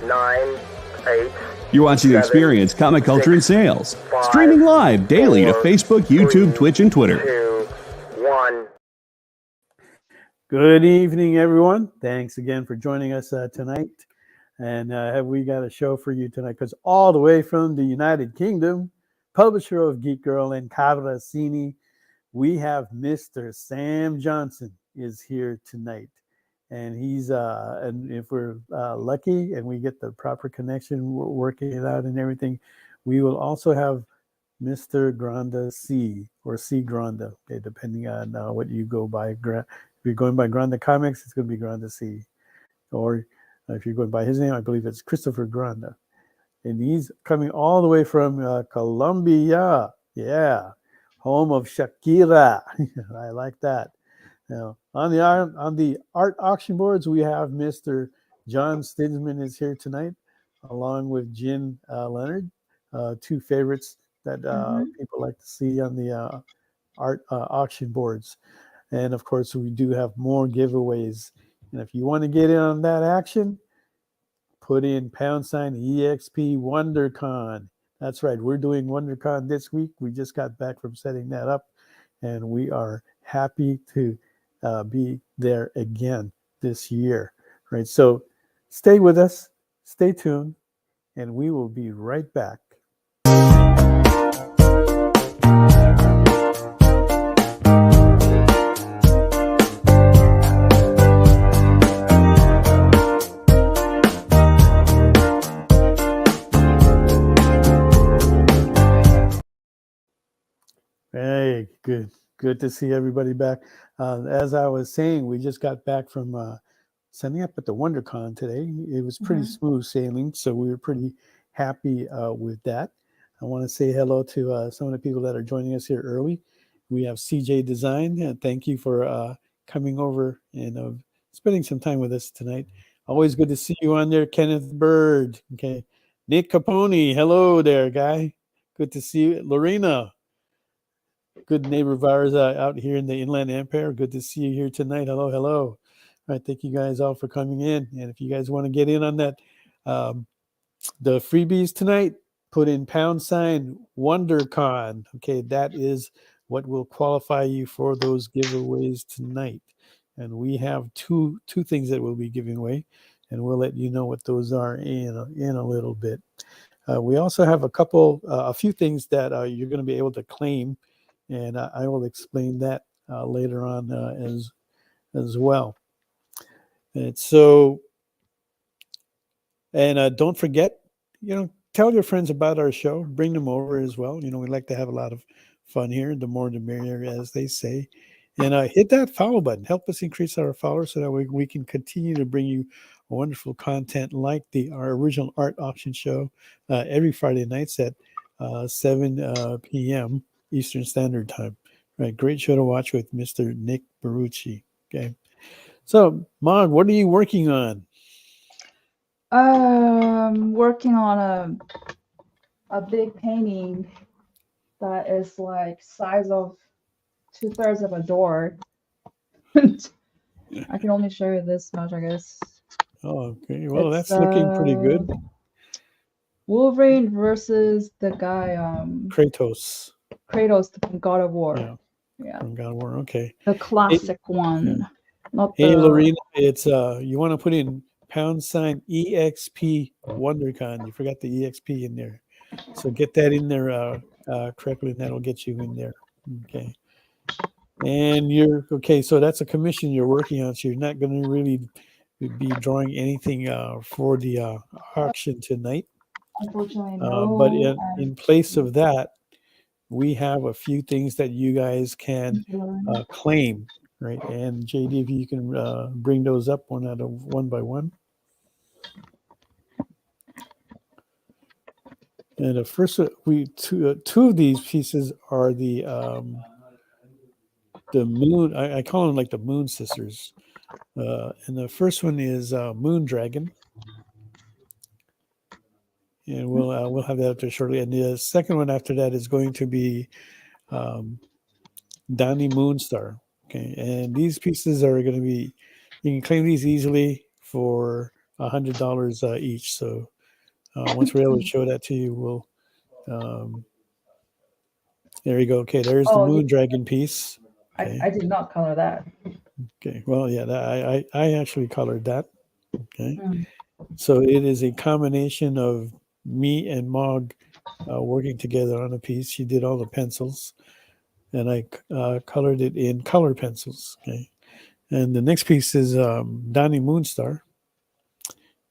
9, 8. You're watching 7, Experience Comic Culture 6, and Sales. 5, Streaming live daily 4, to Facebook, YouTube, 3, Twitch, and Twitter. 2, 1. Good evening, everyone. Thanks again for joining us tonight. And have we got a show for you tonight? Because all the way from the United Kingdom, publisher of Geek-Girl and Granda C, we have Mr. Sam Johnson is here tonight. And he's, and if we're lucky and we get the proper connection, we're working it out and everything, we will also have Mr. Granda C or C Granda, okay, depending on what you go by. If you're going by Granda Comics, it's going to be Granda C. Or if you're going by his name, I believe it's Christopher Granda. And he's coming all the way from Colombia. Yeah, home of Shakira. I like that. Now, on the art auction boards, we have Mr. John Stinsman is here tonight, along with Jen Leonard, two favorites that people like to see on the art auction boards. And of course, we do have more giveaways. And if you want to get in on that action, put in #EXP WonderCon. That's right. We're doing WonderCon this week. We just got back from setting that up, and we are happy to be there again this year. Right. So stay with us, stay tuned, and we will be right back. Hey, good to see everybody back. As I was saying, we just got back from setting up at the WonderCon today. It was pretty smooth sailing, so we were pretty happy with that. I want to say hello to some of the people that are joining us here early. We have CJ Design, and thank you for coming over and spending some time with us tonight. Always good to see you on there, Kenneth Bird. Okay, Nick Capone, hello there, guy. Good to see you, Lorena. Good neighbor of ours out here in the Inland Empire. Good to see you here tonight. Hello, hello. All right, thank you guys all for coming in. And if you guys want to get in on that, the freebies tonight, put in #WonderCon. Okay, that is what will qualify you for those giveaways tonight. And we have two things that we'll be giving away, and we'll let you know what those are in a little bit. We also have a few things that you're going to be able to claim. And I will explain that later on as well. And so, and don't forget, tell your friends about our show. Bring them over as well. We like to have a lot of fun here. The more the merrier, as they say. And hit that follow button. Help us increase our followers so that we can continue to bring you wonderful content like our original art auction show every Friday nights at 7 p.m. Eastern Standard Time. Right, great show to watch with Mr. Nick Barucci. Okay, so Mog, what are you working on? Working on a big painting that is like size of 2/3 of a door. I can only show you this much, I guess. Oh, okay. Well, that's looking pretty good. Wolverine versus the guy Kratos from God of War. Yeah. From God of War. Okay. The classic one. Yeah. Not hey, Lorena, it's you want to put in #EXP WonderCon. You forgot the EXP in there, so get that in there correctly, and that'll get you in there. Okay. And you're okay. So that's a commission you're working on. So you're not going to really be drawing anything for the auction tonight. Unfortunately, no. But in place of that, we have a few things that you guys can claim, right? And JD, if you can bring those up one by one. And the first, two of these pieces are the moon. I call them like the Moon Sisters. And the first one is Moon Dragon. And we'll have that up there shortly. And the second one after that is going to be Donnie Moonstar. Okay, and these pieces are going to be, you can claim these easily for $100 each. So once we're able to show that to you, we'll. There you go. Okay, there's the Oh, Moon Dragon piece. Okay. I did not color that. Okay. Well, yeah, I actually colored that. Okay. Mm. So it is a combination of me and Mog working together on a piece. She did all the pencils, and I colored it in color pencils. Okay. And the next piece is Donnie Moonstar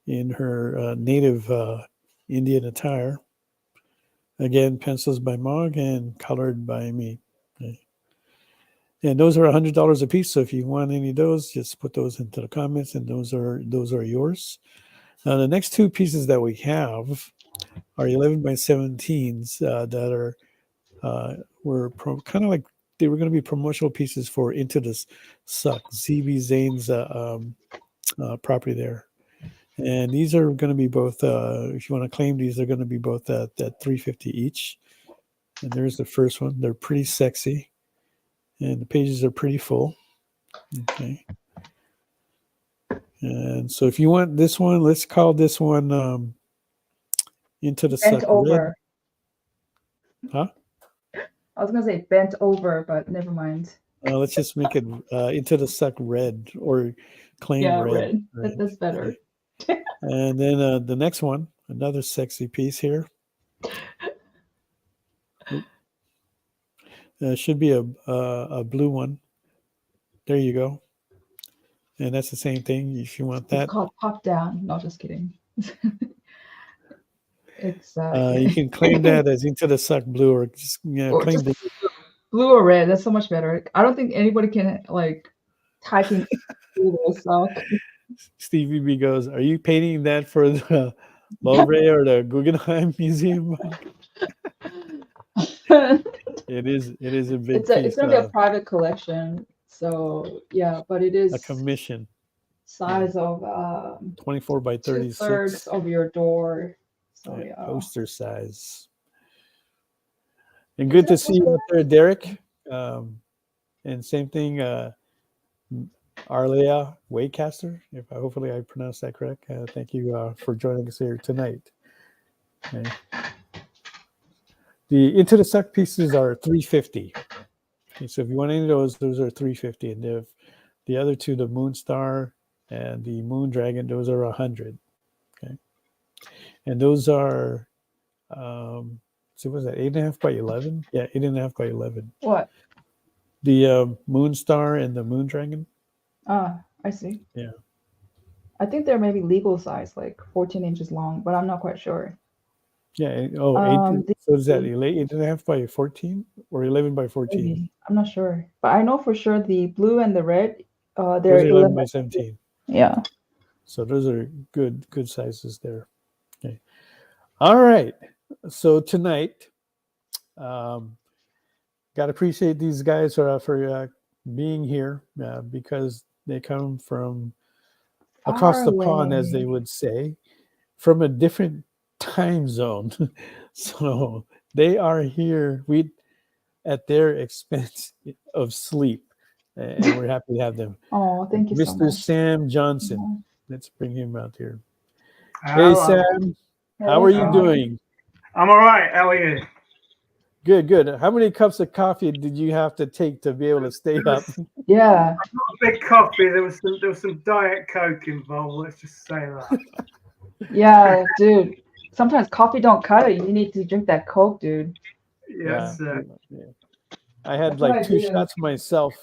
in her native Indian attire. Again, pencils by Mog and colored by me. Okay. And those are $100 a piece. So if you want any of those, just put those into the comments, and those are yours. Now the next two pieces that we have are 11 by 17s that were kind of like they were going to be promotional pieces for Into the Suck, ZB Zane's property there. And these are going to be both, if you want to claim these, they're going to be both at $350 each. And there's the first one. They're pretty sexy. And the pages are pretty full. Okay. And so if you want this one, let's call this one Into the Bent Suck over. Red. Huh? I was gonna say bent over, but never mind. Let's just make it Into the Suck Red or Claim Yeah, Red. red. Right? That's better. Okay. And then the next one, another sexy piece here. Should be a blue one. There you go. And that's the same thing if you want that. It's called Pop Down. No, just kidding. It's You can claim that as Into the Suck Blue, or just or claim just the blue or red. That's so much better. I don't think anybody can like type in Into the Suck. Stevie B goes, "Are you painting that for the Louvre or the Guggenheim Museum?" It is a big piece. It's gonna be a private collection. So yeah, but it is a commission. Size of 24 by 36. 2/3 of your door. So Yeah, yeah. poster size. And good to see you out there, Derek. And same thing, Arlea Waycaster. Hopefully I pronounced that correct. Thank you for joining us here tonight. Okay. The Into the Suck pieces are $350. Okay, so if you want any of those are $350. And the other two, the Moonstar and the Moon Dragon, those are $100. Okay. And those are so what was that, 8.5 by 11? Yeah, 8.5 by 11. What? The Moonstar and the Moon Dragon. Ah, I see. Yeah. I think they're maybe legal size, like 14 inches long, but I'm not quite sure. Yeah. So is that 8.5 by 14 or 11 by 14? Maybe. I'm not sure, but I know for sure the blue and the red, they're Those are 11 by 17. Yeah. So those are good sizes there. Okay. All right. So tonight, got to appreciate these guys for being here because they come from across the pond, as they would say, from a different time zone. So they are here at their expense of sleep, and we're happy to have them. Oh, thank you, Mr. so much. Sam Johnson. Let's bring him out here. Hello. Hey, Sam. How are you doing? I'm all right. How are you? Good. How many cups of coffee did you have to take to be able to stay up? Yeah. Not a big coffee. There was some Diet Coke involved. Let's just say that. Yeah, dude. Sometimes coffee don't cut it. You need to drink that Coke, dude. Yes. Yeah. I had like 2 shots myself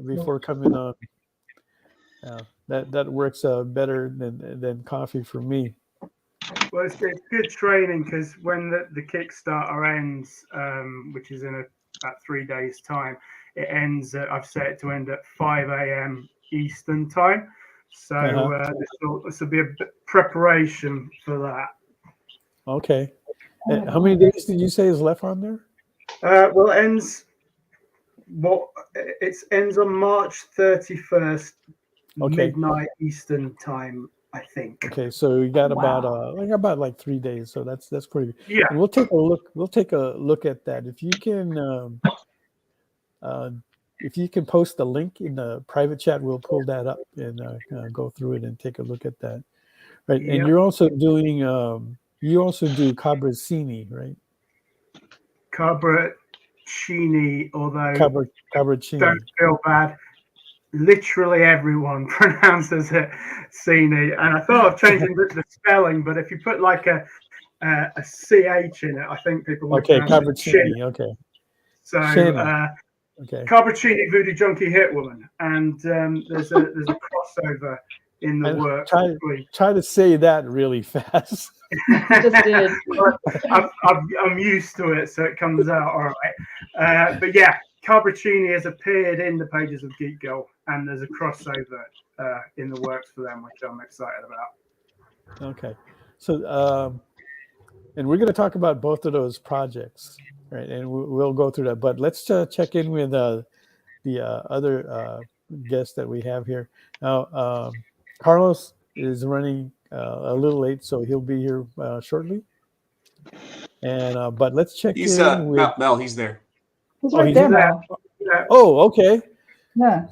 before coming on. That works better than coffee for me. Well, it's good training because when the Kickstarter ends, which is in about 3 days' time, it ends. I've set it to end at 5 a.m. Eastern time. So this will be a preparation for that. Okay. How many days did you say is left on there? Well, it ends on March 31st, midnight Eastern time, I think. Okay, so you got about like 3 days, so that's pretty good. Yeah. And we'll take a look at that. If you can post the link in the private chat, we'll pull that up and go through it and take a look at that. Right, and Yep. you're also doing you also do Cabracini, right? Cabracini, although Cabracini. don't feel bad. Literally everyone pronounces it Cini, and I thought of changing the spelling, but if you put like a ch in it, I think people would Okay, pronounce it chin. Cabracini. Okay, So Shani. Okay, Cabracini, Voodoo Junkie, Hit Woman, and there's a crossover in the and works between. try to say that really fast. Just did. I'm used to it, so it comes out all right. But yeah, Cabracini has appeared in the pages of Geek Girl, and there's a crossover in the works for them, which I'm excited about. Okay, so and we're going to talk about both of those projects, right? And we'll go through that. But let's check in with the other guests that we have here now. Carlos is running a little late, so he'll be here shortly. And but let's check He's in with Mel. He's there. He's Oh, right he's there, in there. Mel. Yeah. Oh, okay. Yeah.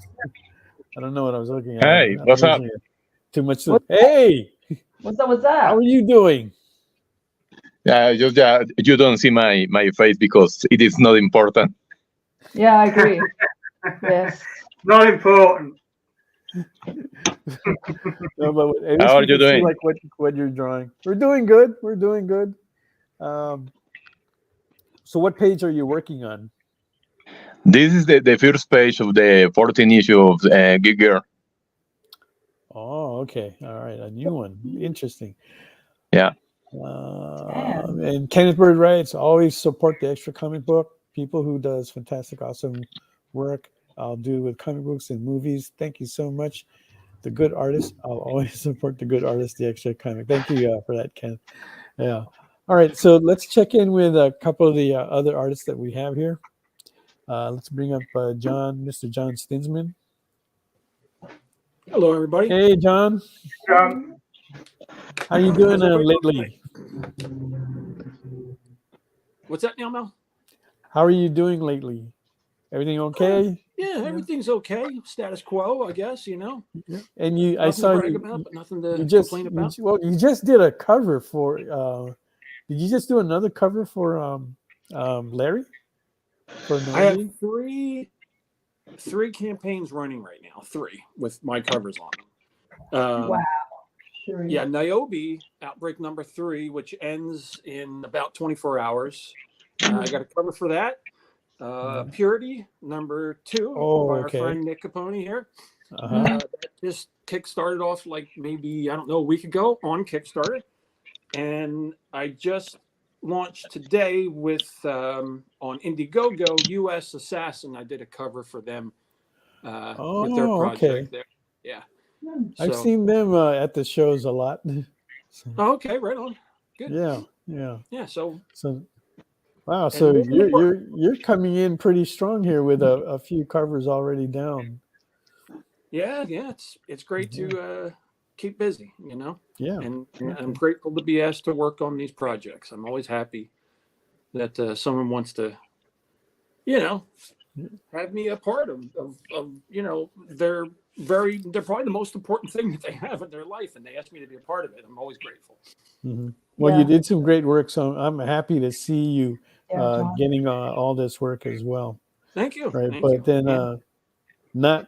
I don't know what I was looking at. Hey, I'm what's up? losing it. Too much. What- Hey, What's up? What's how up? are you doing? You don't see my face because it is not important. Yeah, I agree. Yes. Not important. No, but at least How are we you can see, doing? like what you're drawing. We're doing good. We're doing good. So what page are you working on? This is the first page of the 14th issue of Geek-Girl. Oh, okay. All right. A new one. Interesting. Yeah. And Kenneth Bird writes, always support the extra comic book. People who does fantastic, awesome work. I'll do with comic books and movies. Thank you so much. The good artist. I'll always support the good artist, the extra comic. Thank you for that, Ken. Yeah. All right. So let's check in with a couple of the other artists that we have here. Let's bring up Mr. John Stinsman. Hello, everybody. Hey, John. How you doing lately? What's that now, Mel? How are you doing lately? Everything okay? Yeah, everything's okay. Status quo, I guess. And Nothing I saw to brag you. about, but nothing to You just complain about. you just did a cover for. Did you just do another cover for Larry? For I have Nairobi? three campaigns running right now. 3 with my covers on them. Wow. Sure. Yeah, Niobe outbreak number 3, which ends in about 24 hours. I got a cover for that. Purity number 2 by our friend Nick Capone here. That just kickstarted off like maybe a week ago on Kickstarter, and I just launched today with on Indiegogo US Assassin. I did a cover for them with their project there. Yeah, I've seen them at the shows a lot. okay, right on. Good. Yeah. So wow. So you're coming in pretty strong here with a few covers already down. yeah, it's great to keep busy, Yeah. And I'm grateful to be asked to work on these projects. I'm always happy that someone wants to, have me a part of they're probably the most important thing that they have in their life, and they ask me to be a part of it. I'm always grateful. Mm-hmm. Well, you did some great work, so I'm happy to see you getting all this work as well. Thank you. Right, Thank but you. then not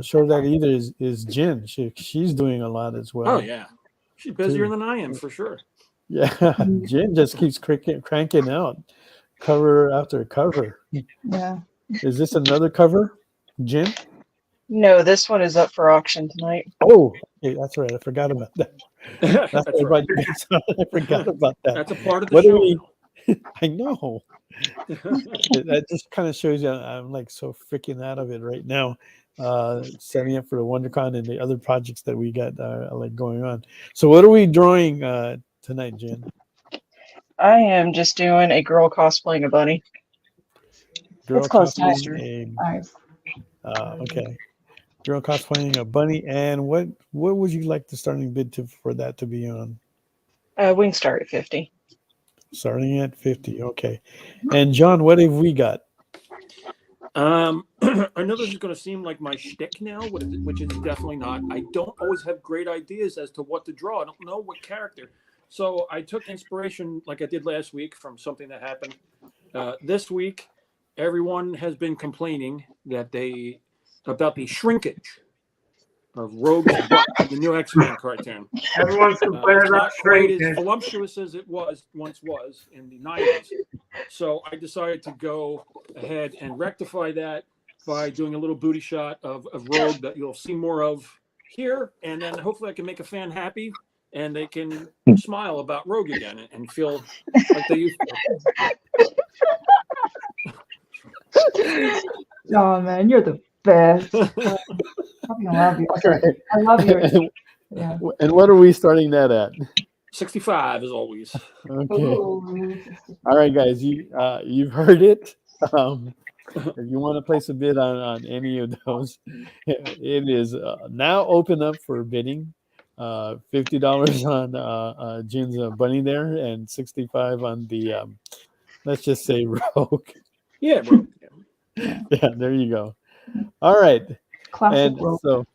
sure that either is Jen. She's doing a lot as well. Oh yeah, she's busier than I am for sure. Yeah, Jen just keeps cranking out cover after cover. Yeah. Is this another cover, Jen? No, this one is up for auction tonight. Oh, okay, that's right. I forgot about that. That's right. I forgot about that. That's a part of the show. I know. That just kind of shows you I'm like so freaking out of it right now, setting up for the WonderCon and the other projects that we got like going on. So what are we drawing tonight, Jen? I am just doing a girl cosplaying a bunny. Girl It's close to cosplaying Nice. okay. Girl cosplaying a bunny, and what would you like the starting bid for that to be on? We can start at 50. Starting at 50, okay. And John, what have we got? I know this is going to seem like my shtick now, which is definitely not. I don't always have great ideas as to what to draw. I don't know what character. So I took inspiration, like I did last week, from something that happened. This week, everyone has been complaining about the shrinkage of Rogue's butt, the new X-Men cartoon. Everyone's complaining It's about not quite as shrinkage. voluptuous as it once was in the 90s. So I decided to go ahead and rectify that by doing a little booty shot of Rogue that you'll see more of here. And then hopefully I can make a fan happy and they can smile about Rogue again and feel like they used to. Oh man, you're the best. I love you. I love you. Yeah. And what are we starting that at? 65 as always. Okay. Ooh. All right, guys. You've heard it. If you want to place a bid on any of those, it is now open up for bidding. $50 on Jin's bunny there, and 65 on the let's just say Rogue. Yeah, Rogue. Yeah, there you go. All right. Classic And Rogue. so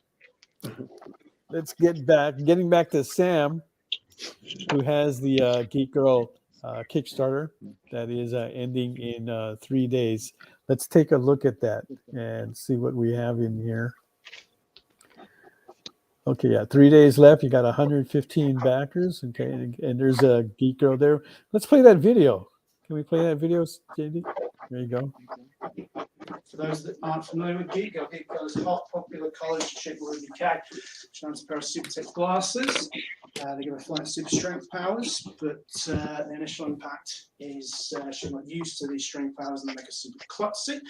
let's getting back to Sam, who has the Geek Girl Kickstarter that is ending in 3 days. Let's take a look at that and see what we have in here. Okay, yeah, 3 days left. You got 115 backers. Okay, and there's a Geek Girl there. Let's play that video. Can we play that video, JD? There you go. For those that aren't familiar with Geek-Girl, Geek-Girl is a hot, popular college chick Ruby cat. She owns a pair of super tech glasses. They give her flight super strength powers, but the initial impact is she's not used to these strength powers and they make her super klutzy.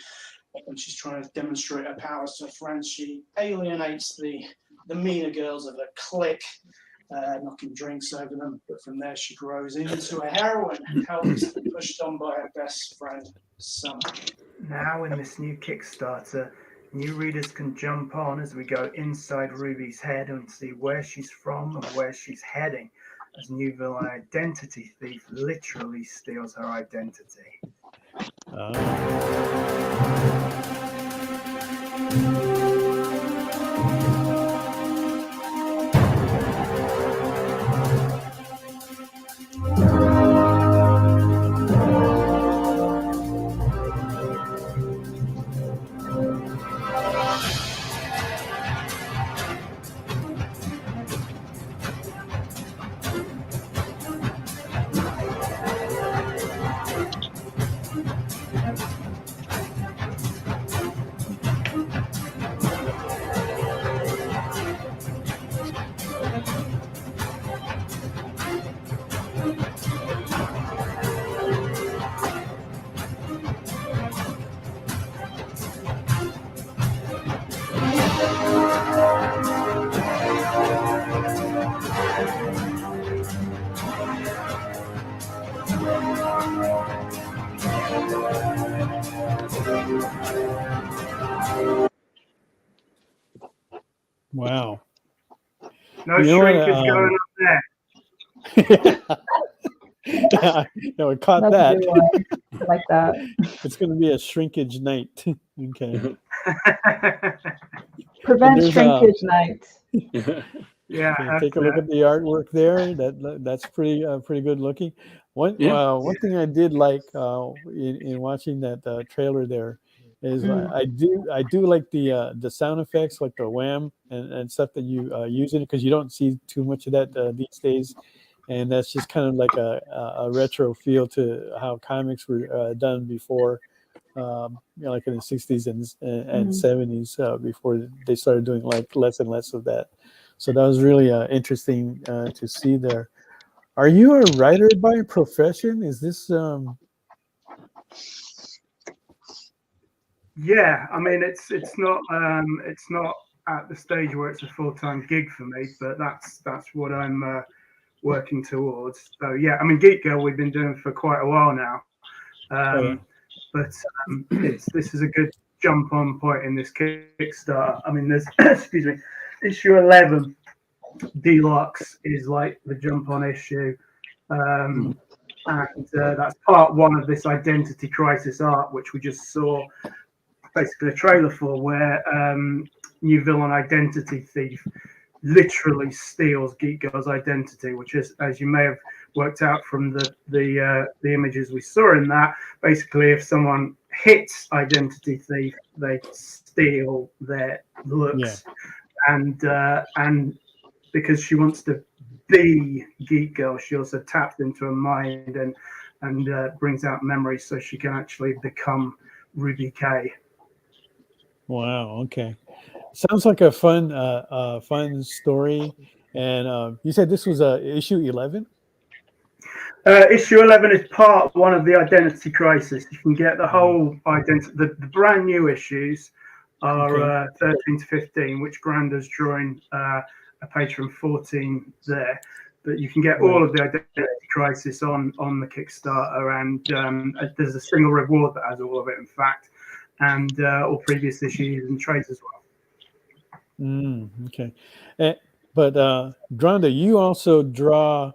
When she's trying to demonstrate her powers to her friends, she alienates the meaner girls of her clique, knocking drinks over them. But from there, she grows into a heroine, helped and pushed on by her best friend, Summer. Now in this new Kickstarter, new readers can jump on as we go inside Ruby's head and see where she's from and where she's heading, as new villain identity thief literally steals her identity. Wow. No You know what, shrinkage going up there. Yeah, no, we caught That's that. a good one. I like that. It's going to be a shrinkage night. Okay. Prevent there's, shrinkage night. Yeah. Okay, take a look at the artwork there. That's pretty good looking. One thing I did like in watching that trailer there is I do like the sound effects, like the wham and stuff that you use in it, because you don't see too much of that these days, and that's just kind of like a retro feel to how comics were done before, like in the 60s and 70s, before they started doing like less and less of that. So that was really interesting to see there. Are you a writer by profession? Is this Yeah, I mean it's not at the stage where it's a full-time gig for me, but that's what I'm working towards. So yeah, I mean Geek Girl we've been doing for quite a while now, but this is a good jump on point in this Kickstarter. I mean there's excuse me, issue 11 Deluxe is like the jump on issue. And that's part one of this identity crisis arc, which we just saw. basically a trailer for, where new villain Identity Thief literally steals Geek Girl's identity, which is, as you may have worked out from the images we saw in that, basically if someone hits Identity Thief, they steal their looks. And because she wants to be Geek Girl, she also taps into her mind and brings out memories so she can actually become Ruby K. Wow. Okay. Sounds like a fun story. And you said this was issue 11? Issue 11 is part one of the Identity Crisis. You can get the whole identity. The brand new issues are 13 to 15, which Granda's drawing a page from 14 there. But you can get all of the Identity Crisis on the Kickstarter, and there's a single reward that has all of it, in fact, and all previous issues and trades as well. Okay. But Granda, you also draw.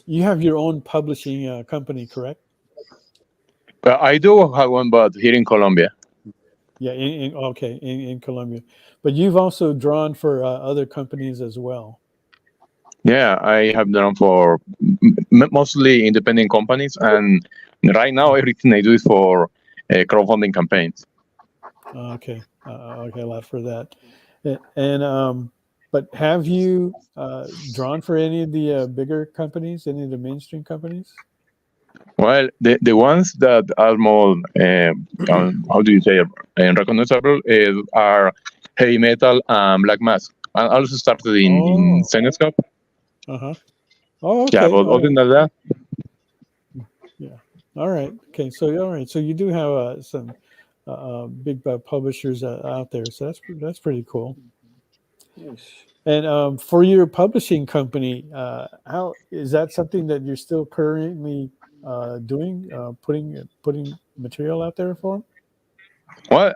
You have your own publishing company, correct? I do have one, but here in Colombia. Yeah. In Colombia, but you've also drawn for other companies as well. Yeah, I have drawn for mostly independent companies, and right now everything I do is for crowdfunding campaigns. Okay, a lot for that. And but have you drawn for any of the bigger companies, any of the mainstream companies? Well, the ones that are more, how do you say, recognizable are Heavy Metal and Black Mask. I also started in Senescope. Oh, okay. Yeah, but other than that. Yeah. All right. Okay. So you do have some big publishers out there. So that's pretty cool. Yes. And for your publishing company, how is that something that you're still currently doing? Putting material out there for them? Well,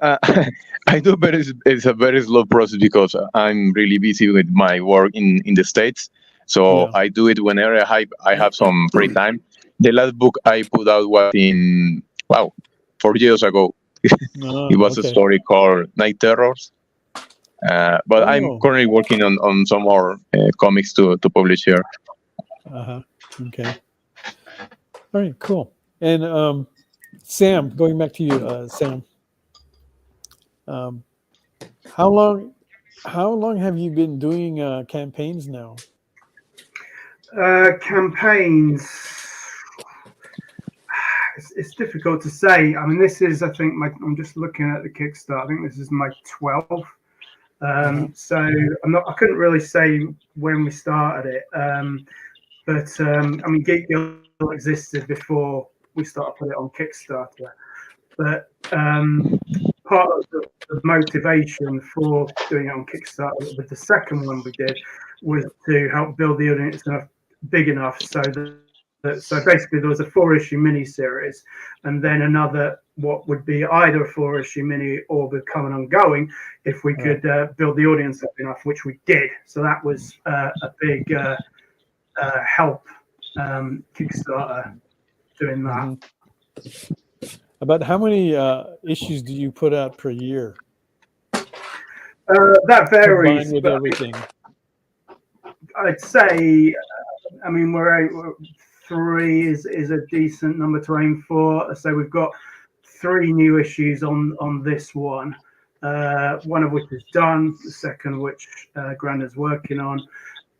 I do, but it's a very slow process because I'm really busy with my work in the States. So I do it whenever I have some free time. The last book I put out was 4 years ago. It was a story called Night Terrors. But I'm currently working on some more comics to publish here. Okay. All right, cool. And Sam, going back to you, Sam. How long have you been doing campaigns now? Campaigns. It's difficult to say. I mean, this is, I think, I'm just looking at the Kickstarter. I think this is my 12th. So I couldn't really say when we started it. But I mean, Geek-Girl existed before we started putting it on Kickstarter. But part of the motivation for doing it on Kickstarter with the second one we did was to help build the audience big enough so basically there was a 4-issue mini-series and then another what would be either a 4-issue mini or become an ongoing if we could build the audience up enough, which we did. So that was a big help Kickstarter doing that. About how many issues do you put out per year? That varies. Combined with everything. I'd say, I mean, we're 3 is a decent number to aim for. So we've got 3 new issues on this one. One of which is done, the second which Granda's working on,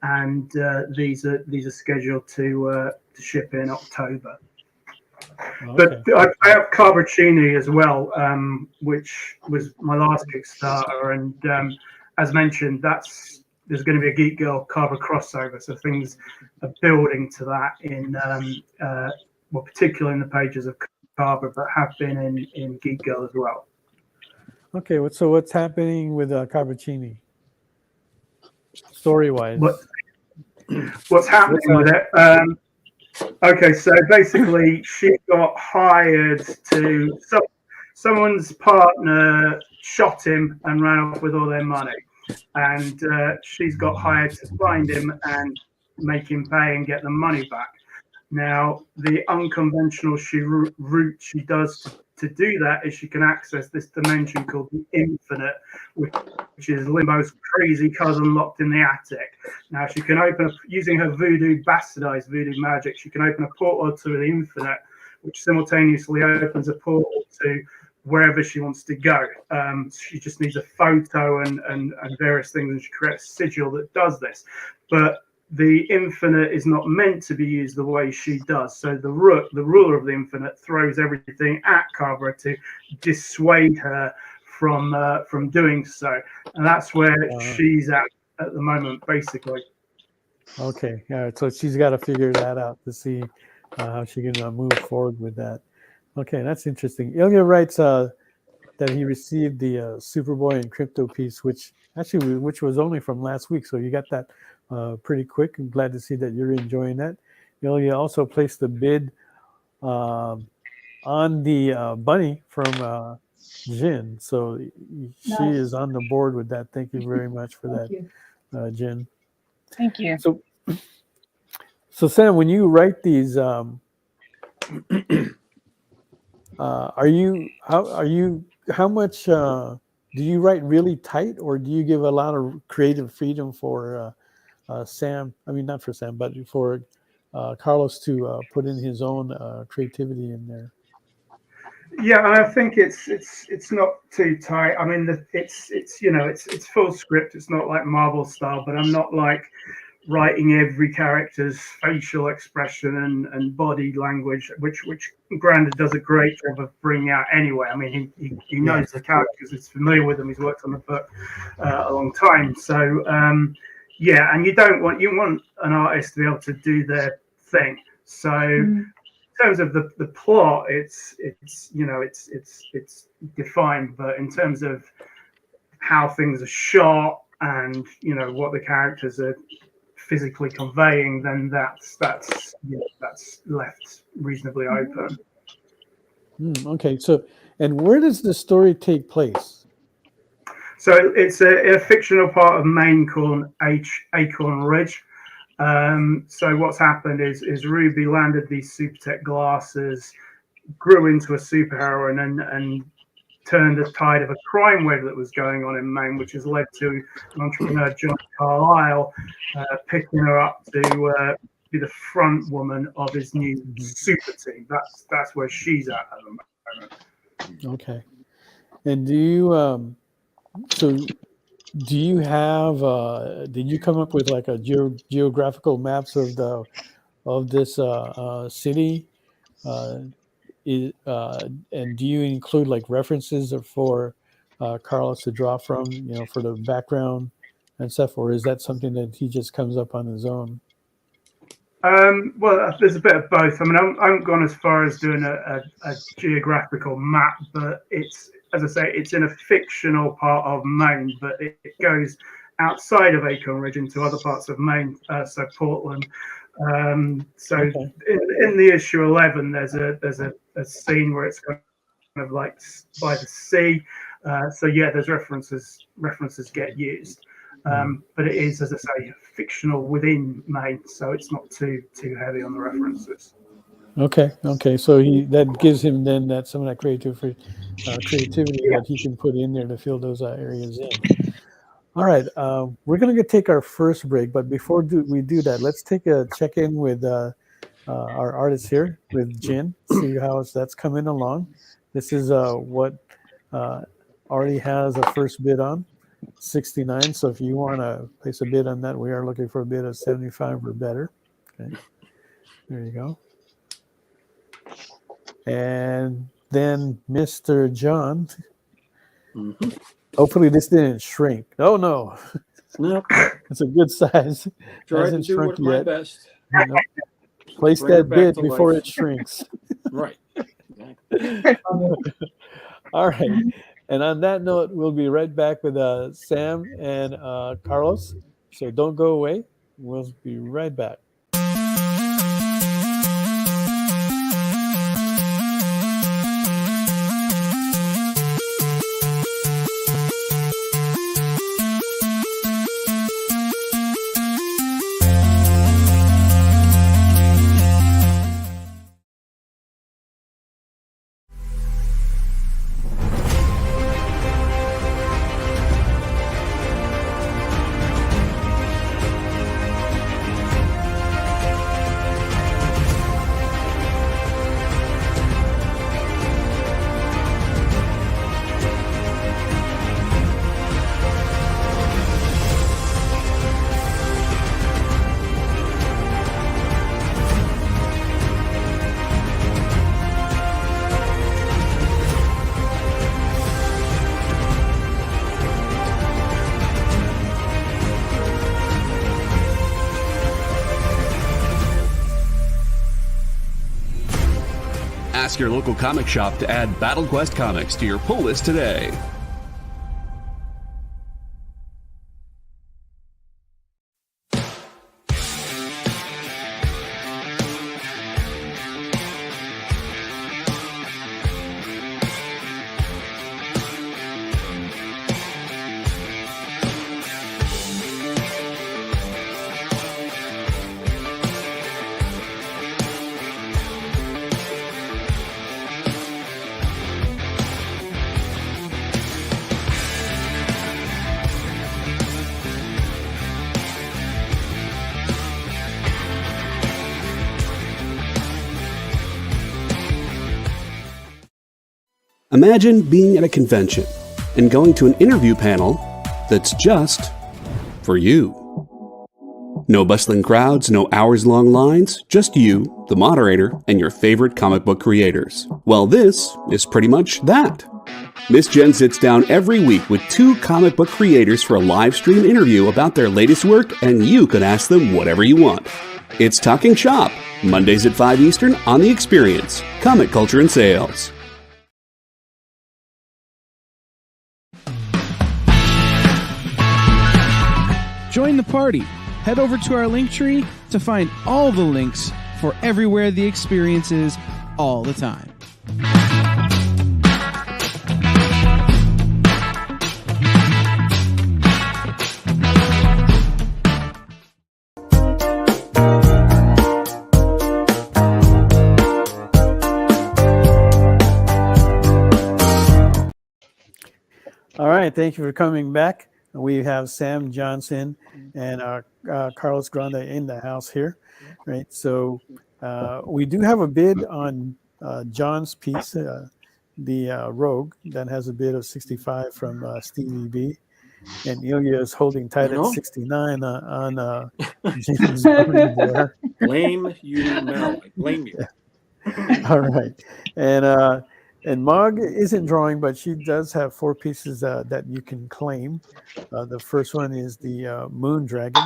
and these are scheduled to ship in October. But I have Carboncini as well, which was my last Kickstarter, and as mentioned, there's going to be a Geek Girl Carver crossover, so things are building to that in particularly in the pages of Carver, but have been in Geek Girl as well. Okay, so what's happening with Carboncini, story-wise? What's happening with it? Okay, so basically, she got hired to someone's partner shot him and ran off with all their money, and she's got hired to find him and make him pay and get the money back. Now, the unconventional route she does to do that is she can access this dimension called the Infinite, which is Limbo's crazy cousin locked in the attic. Now she can open up, using her bastardized voodoo magic, she can open a portal to the Infinite, which simultaneously opens a portal to wherever she wants to go. She just needs a photo and various things, and she creates a sigil that does this. But the Infinite is not meant to be used the way she does. So the ruler of the Infinite throws everything at Carver to dissuade her from doing so. And that's where she's at the moment, basically. Okay. All right. So she's got to figure that out to see how she can move forward with that. Okay. That's interesting. Ilya writes that he received the Superboy and Crypto piece, which was only from last week. So you got that pretty quick. I'm glad to see that you're enjoying that. Ilya also placed the bid on the bunny from Jin. So she is on the board with that. Thank you very much for that, Jin. Thank you. So Sam, when you write these, how much do you write really tight, or do you give a lot of creative freedom for Sam? I mean, not for Sam, but for Carlos to put in his own creativity in there. Yeah, and I think it's not too tight. I mean, it's full script. It's not like Marvel style, but I'm not like writing every character's facial expression and body language, which Granda does a great job of bringing out anyway. I mean, he knows the characters, he's familiar with them, he's worked on the book a long time. So yeah, and you want an artist to be able to do their thing. So in terms of the plot, it's defined, but in terms of how things are shot and what the characters are physically conveying, then that's left reasonably open. Okay, so and where does the story take place? So it's a fictional part of Maine called Acorn Ridge. So what's happened is Ruby landed these super tech glasses, grew into a superheroine, and turned the tide of a crime wave that was going on in Maine, which has led to an entrepreneur, John Carlyle, picking her up to be the front woman of his new super team. That's where she's at the moment. Okay. And do you did you come up with like a geographical maps of this city? And do you include like references for Carlos to draw from, for the background and stuff, or is that something that he just comes up on his own? Well, there's a bit of both. I mean, I haven't gone as far as doing a geographical map, but it's, as I say, it's in a fictional part of Maine, but it goes outside of Acorn Ridge into other parts of Maine, so Portland. So okay. in the issue 11, there's a scene where it's kind of like by the sea. So yeah, there's references get used. But it is, as I say, fictional within Maine, so it's not too heavy on the references. Okay. So that gives him then some of that creativity that he can put in there to fill those areas in. All right, we're going to take our first break, but before we do that, let's take a check-in with our artist here, with Jin, see how that's coming along. This is what already has a first bid on, 69. So if you want to place a bid on that, we are looking for a bid of 75 or better. Okay, there you go. And then Mr. John. Mm-hmm. Hopefully this didn't shrink. Oh no, nope. It's a good size. Try to do my best. Place that bid before it shrinks. Right. All right. And on that note, we'll be right back with Sam and Carlos. So don't go away. We'll be right back. Ask your local comic shop to add Battle Quest comics to your pull list today. Imagine being at a convention and going to an interview panel that's just for you. No bustling crowds, no hours-long lines, just you, the moderator, and your favorite comic book creators. Well, this is pretty much that. Miss Jen sits down every week with 2 comic book creators for a live stream interview about their latest work, and you can ask them whatever you want. It's Talking Shop, Mondays at 5 Eastern on The Experience, Comic Culture and Sales. Join the party. Head over to our link tree to find all the links for everywhere the experience is all the time. All right, thank you for coming back. We have Sam Johnson and Carlos Granda in the house here, right? So we do have a bid on John's piece, the Rogue, that has a bid of 65 from Stevie B. And Ilya is holding tight at 69 on James there. Blame you, Mel. I blame you. All right. And Mog isn't drawing, but she does have 4 pieces that you can claim. The first one is the Moon Dragon,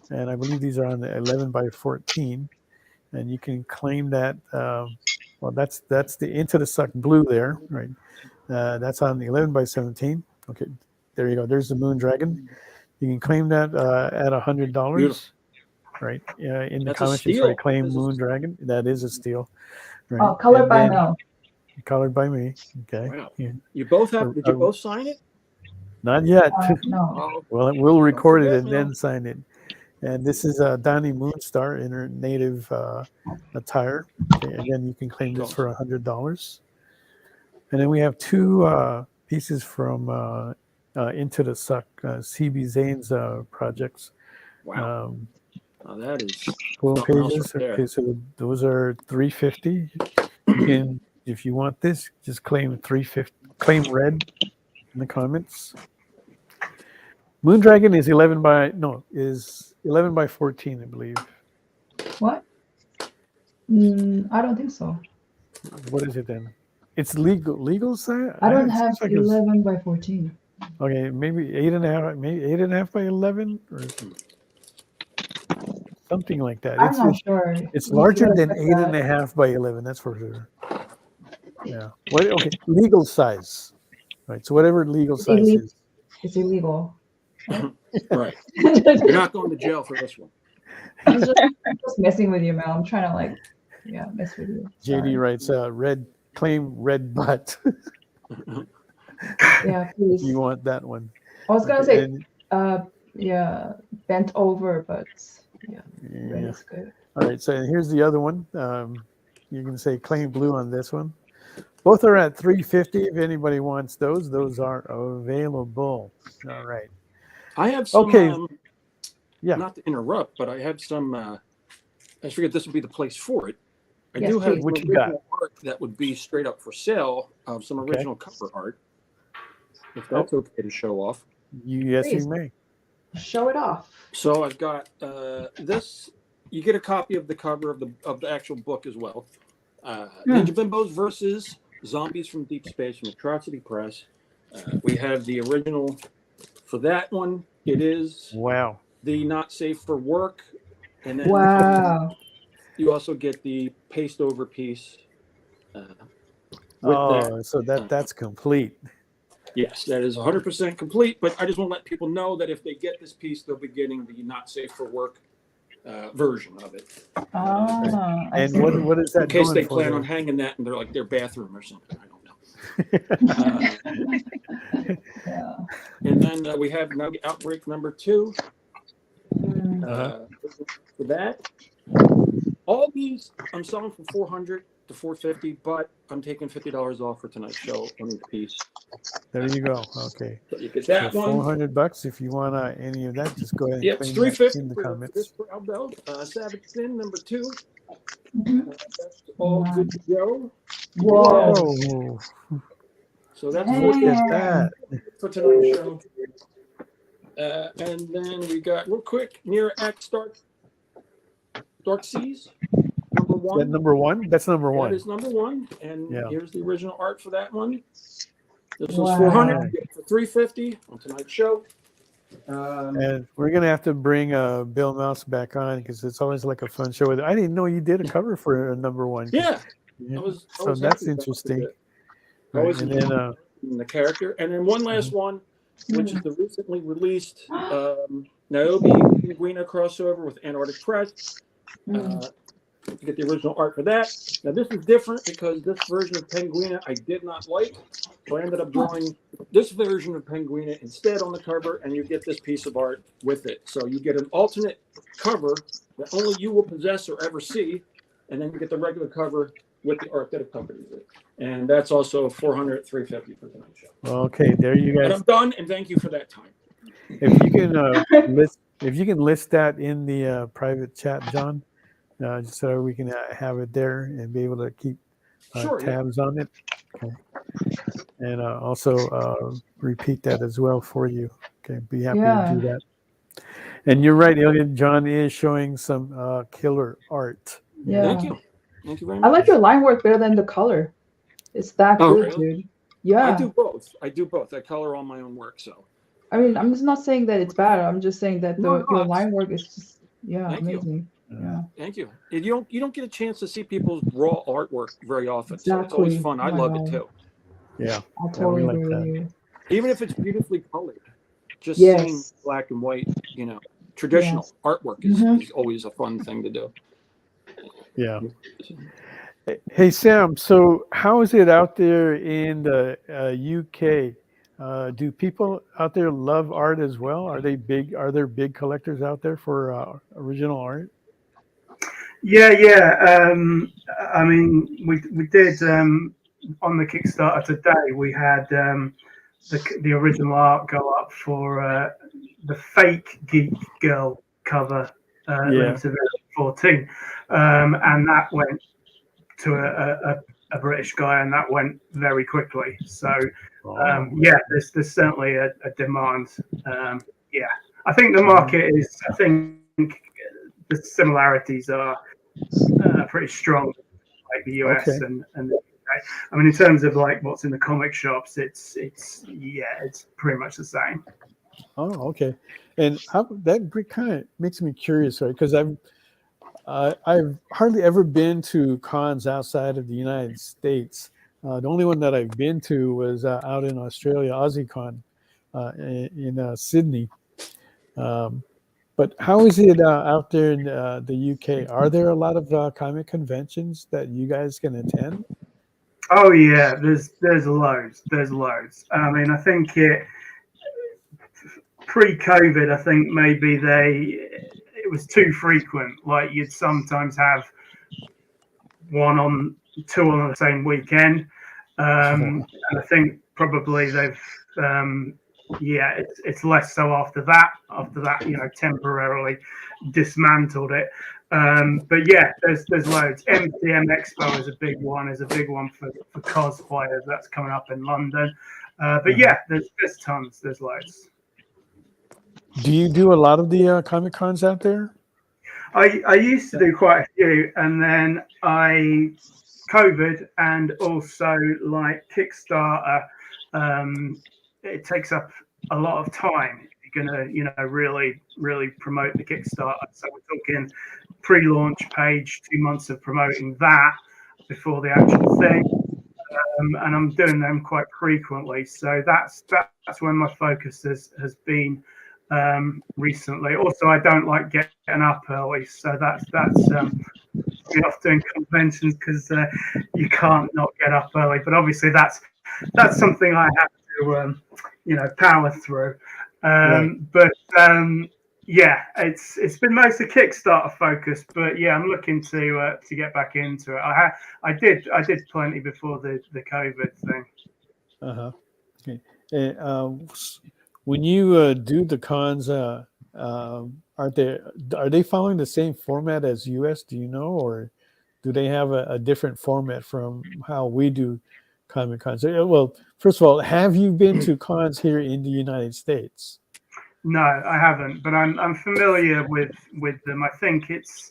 and I believe these are on the 11 by 14, and you can claim that. Well, that's the Into the Suck blue there, right? That's on the 11 by 17. Okay, there you go. There's the Moon Dragon. You can claim that at $100, right? In the comments, you try to claim Moon Dragon. That is a steal. Right? Oh, colored by Mel. Colored by me. Okay. Wow. Yeah. You both have? Did you both sign it? Not yet. No. Well, we'll record it and then sign it. And this is Donnie Moonstar in her native attire. Okay, again, you can claim this for $100. And then we have 2 pieces from Into the Suck, CB Zane's projects. Wow. That is 12 pages. Okay, so those are $350. You can, if you want this, just claim $350. Claim red in the comments. Moondragon is 11 by 14, I believe. What? I don't think so. What is it then? It's legal size? I don't have 11 by 14. Okay, maybe 8.5, maybe 8.5 by 11 or something like that. I'm not sure. It's larger than 8.5 by 11, that's for sure. Yeah. Okay, legal size. Right, so whatever legal size is. It's illegal. Right. You're not going to jail for this one. I'm just messing with you, Mel. I'm trying to mess with you. JD writes claim red butt. Yeah, please. You want that one. I was gonna say bent over, but red is good. All right, so here's the other one. You can say claim blue on this one. Both are at $350. If anybody wants those are available. All right. I have some. Okay. Not to interrupt, but I have some. I figured this would be the place for it. I Yes, do have please. some original art that would be straight up for sale of some original cover art. If that's okay to show off. Yes, Please. you may. Show it off. So I've got this. You get a copy of the cover of the actual book as well. Ninja Bimbos versus Zombies from Deep Space from Atrocity Press. We have the original for that one. It is the Not Safe for Work, and then wow. you also get the paste over piece So that's complete. Yes, that is 100% complete. But I just want to let people know that if they get this piece, they'll be getting the not safe for work version of it. And what is that? In case they for plan them? on hanging that in their bathroom or something. I don't know. And then we have Outbreak number 2. For that, all these I'm selling from $400 to $450, but I'm taking $50 off for tonight's show on each piece. There you go. Okay. So you get that one. $400. If you want any of that, just go ahead and Yep, claim it's that $350 in the comments. for this proud belt. Savage Sin number 2. That's all good to go. Whoa! So that's $450 for tonight's show. And then we got real quick Near X Dark Seas. Number 1. That number 1? That's number 1. That is number 1. And here's the original art for that one. This Wow. was $400 for $350 on tonight's show. And we're gonna have to bring Bill Mouse back on because it's always like a fun show. I didn't know you did a cover for number 1. Yeah, so that's interesting. Right. And then the character, and then one last one, which is the recently released Niobe Penguina crossover with Antarctic Press. You get the original art for that. Now this is different because this version of Penguina I did not like, so I ended up drawing this version of Penguina instead on the cover, and you get this piece of art with it. So you get an alternate cover that only you will possess or ever see, and then you get the regular cover with the art that accompanies it. And that's also $400, $350 for tonight's show. Okay, there you guys. And I'm done, and thank you for that time. If you can list that in the private chat, John, just so we can have it there and be able to keep tabs on it. Okay. And also repeat that as well for you. Okay, be happy to do that. And you're right, Elliot. John is showing some killer art. Yeah. Thank you. Thank you very much. I like your line work better than the color. It's that good, really? dude. Yeah. I do both. I color all my own work, so. I mean, I'm just not saying that it's bad. I'm just saying that your line work is just amazing. Yeah. Thank you. You don't get a chance to see people's raw artwork very often. So it's always fun. I love it too. Yeah. I totally agree with you. Even if it's beautifully colored. Just seeing black and white, traditional artwork is always a fun thing to do. Yeah. Hey Sam, so how is it out there in the UK? Do people out there love art as well? Are there big collectors out there for original art? Yeah. I mean, we did on the Kickstarter today. We had the original art go up for the fake Geek-Girl cover limited 14, and that went to a British guy, and that went very quickly. So there's certainly a demand. I think the market is. I think the similarities are pretty strong, like the US and the UK. I mean, in terms of like what's in the comic shops, it's pretty much the same. Oh, okay. And that kind of makes me curious, right? Because I've hardly ever been to cons outside of the United States. The only one that I've been to was out in Australia, AussieCon in Sydney. But how is it out there in the UK? Are there a lot of comic conventions that you guys can attend? Oh yeah, there's loads. I mean, I think pre-COVID, I think maybe it was too frequent. Like you'd sometimes have two on the same weekend. And I think probably they've it's less so after that, temporarily dismantled it. But yeah, there's loads. MCM Expo is a big one for cosplayers. That's coming up in London. But yeah, there's tons. There's loads. Do you do a lot of the Comic Cons out there? I used to do quite a few, and then COVID and also like Kickstarter, it takes up a lot of time. You're gonna, really promote the Kickstarter. So we're talking pre-launch page, 2 months of promoting that before the actual thing. And I'm doing them quite frequently. So that's where my focus has been recently. Also, I don't like getting up early, so that's off doing conventions because you can't not get up early. But obviously, that's something I have to power through. But yeah, it's been mostly Kickstarter focused, but yeah, I'm looking to get back into it. I did plenty before the COVID thing. Okay. When you do the cons, are they following the same format as US? Do you know, or do they have a different format from how we do Comic Cons? Well, first of all, have you been to cons here in the United States? No, I haven't, but I'm familiar with them. I think it's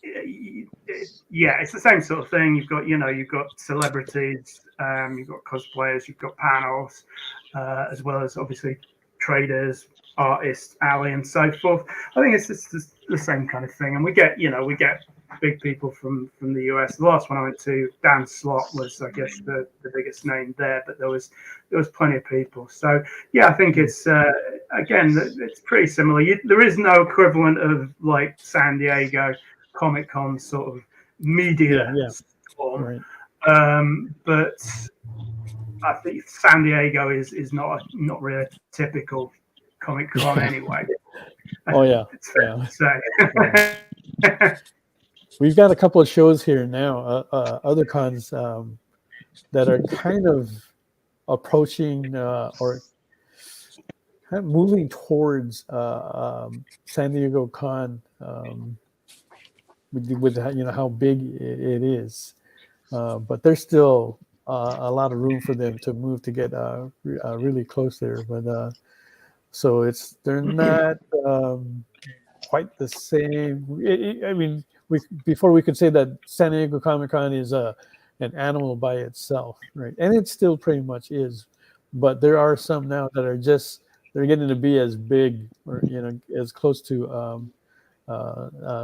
the same sort of thing. You've got celebrities, you've got cosplayers, you've got panels, as well as obviously traders, artists, alley, and so forth. I think it's just the same kind of thing, and we get big people from the US. The last one I went to, Dan Slott, was I guess the biggest name there, but there was plenty of people. So yeah, I think it's again, it's pretty similar. There is no equivalent of like San Diego Comic Con sort of media storm, but I think San Diego is not really a typical Comic Con anyway. Oh yeah, it's fair to say. We've got a couple of shows here now, other cons that are kind of approaching or kind of moving towards San Diego Con with how big it is, but there's still a lot of room for them to move to get really close there. But so they're not quite the same. I mean, before we could say that San Diego Comic Con is an animal by itself, right? And it still pretty much is, but there are some now that are they're getting to be as big or as close to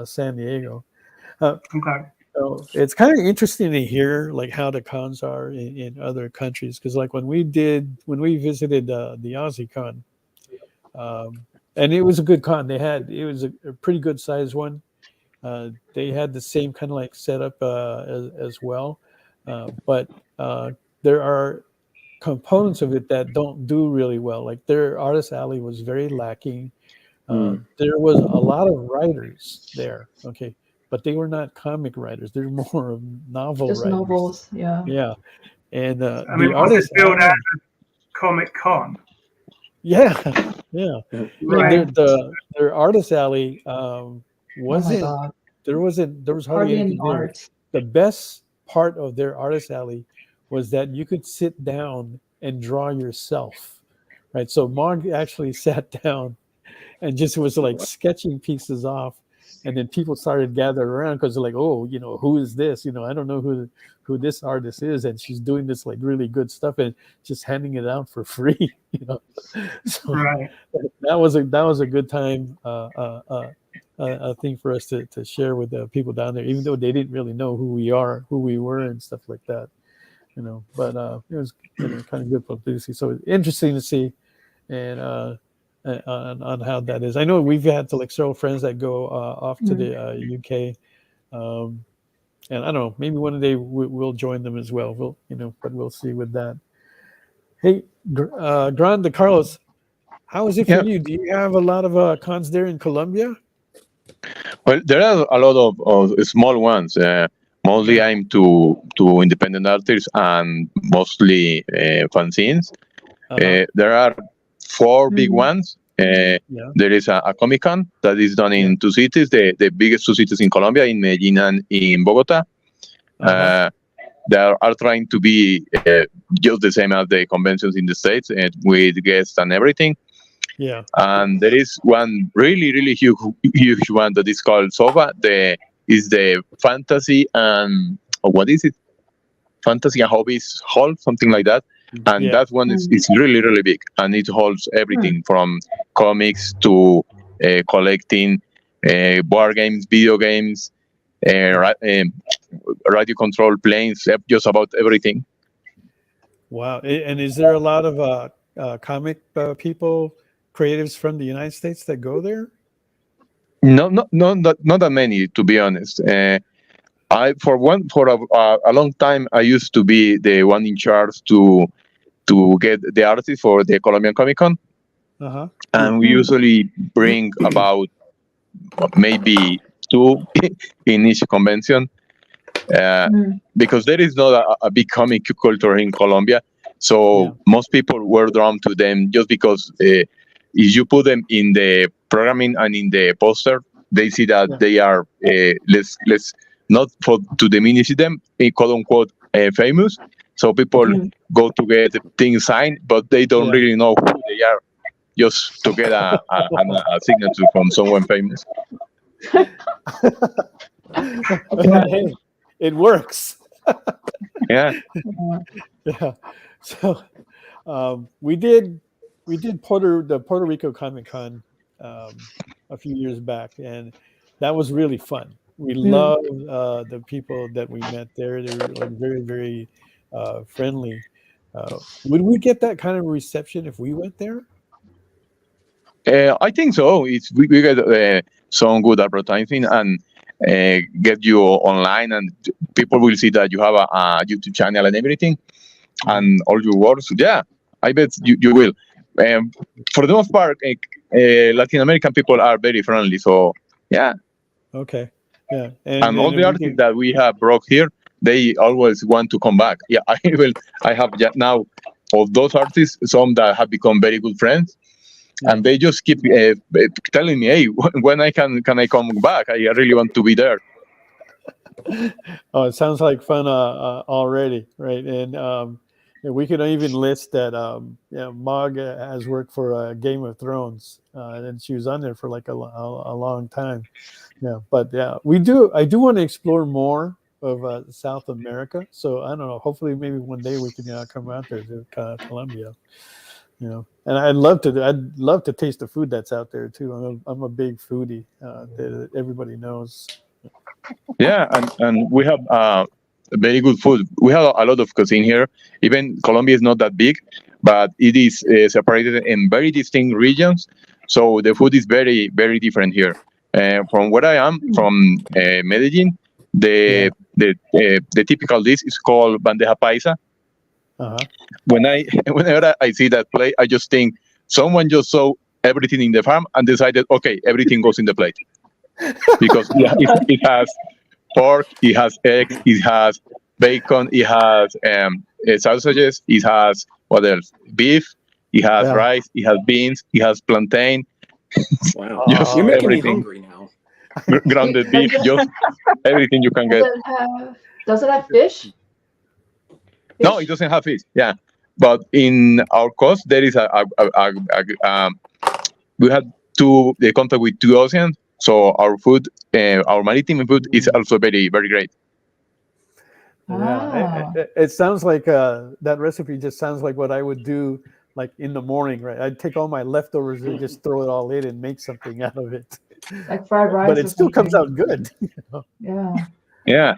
San Diego. Okay. So it's kind of interesting to hear like how the cons are in other countries, because like when we visited the Aussie Con, and it was a good con. It was a pretty good sized one. They had the same kind of like setup as well, but there are components of it that don't do really well. Like their artist alley was very lacking. There was a lot of writers there, okay, but they were not comic writers. They're more of novel Just writers. novels, yeah. Yeah, and I mean, was it built out of Comic Con? Yeah. Right. Their artist alley wasn't. God. There was hardly anything there. Art. The best part of their artist alley was that you could sit down and draw yourself, right? So Mog actually sat down and just was like sketching pieces off, and then people started gathering around because they're like, oh, who is this? I don't know who this artist is, and she's doing this like really good stuff and just handing it out for free. So right. that was a good time. Thing for us to share with the people down there, even though they didn't really know who we were, and stuff like that, But it was kind of good publicity. So interesting to see, and on how that is. I know we've had like several friends that go off to the UK, and I don't know, maybe one day we'll join them as well. But we'll see with that. Hey, Granda, Carlos, how is it for you? Do you have a lot of cons there in Colombia? Well, there are a lot of small ones. Mostly I'm to independent artists and mostly fanzines. There are 4 big ones. There is a Comic Con that is done in 2 cities, the biggest 2 cities in Colombia, in Medellin and in Bogota. They are trying to be just the same as the conventions in the States, with guests and everything. Yeah. And there is one really, really huge one that is called SOFA. Is the fantasy and what is it? Fantasy and Hobbies Hall, something like that. And that one is really, really big, and it holds everything from comics to collecting board games, video games, radio control planes, just about everything. Wow. And is there a lot of comic people, creatives from the United States that go there? No, not that many, to be honest. For a long time, I used to be the one in charge to get the artists for the Colombian Comic Con, and we usually bring about maybe 2 in each convention, because there is not a big comic culture in Colombia. So most people were drawn to them just because if you put them in the programming and in the poster, they see that they are less not to diminish them, quote unquote, famous. So people go to get things signed, but they don't really know who they are, just to get a signature from someone famous. Hey, it works. Yeah. So we did the Puerto Rico Comic Con a few years back, and that was really fun. We loved the people that we met there. They were like very, very friendly. Would we get that kind of reception if we went there? I think so. We get some good advertising and get you online, and people will see that you have a YouTube channel and everything, and all your works. Yeah, I bet you will. For the most part, Latin American people are very friendly. So yeah. Okay. Yeah. And all the artists that we have brought here, they always want to come back. Yeah, I have now of those artists, some that have become very good friends, and they just keep telling me, "Hey, when I can I come back? I really want to be there." Oh, it sounds like fun already, right? And we could even list that Mog has worked for Game of Thrones, and she was on there for like a long time. Yeah, but I do want to explore more of South America. So I don't know. Hopefully, maybe one day we can come out there to Colombia. And I'd love to taste the food that's out there too. I'm a big foodie that everybody knows. Yeah, and we have very good food. We have a lot of cuisine here. Even Colombia is not that big, but it is separated in very distinct regions. So the food is very, very different here. From where I am, from Medellin, the typical dish is called bandeja paisa. Whenever I see that plate, I just think someone just saw everything in the farm and decided, okay, everything goes in the plate, because it has pork, it has eggs, it has bacon, it has sausages, it has what else? Beef, it has rice, it has beans, it has plantain. Wow, just you're making me everything. hungry now. Grounded beef, just everything you can get. Does it have fish? No, it doesn't have fish. Yeah, but in our coast there is we had the contact with 2 oceans, so our food, our maritime food, is also very, very great. Yeah, it sounds like that recipe just sounds like what I would do like in the morning, right? I'd take all my leftovers and just throw it all in and make something out of it. Like fried rice. But it still comes out good. Yeah.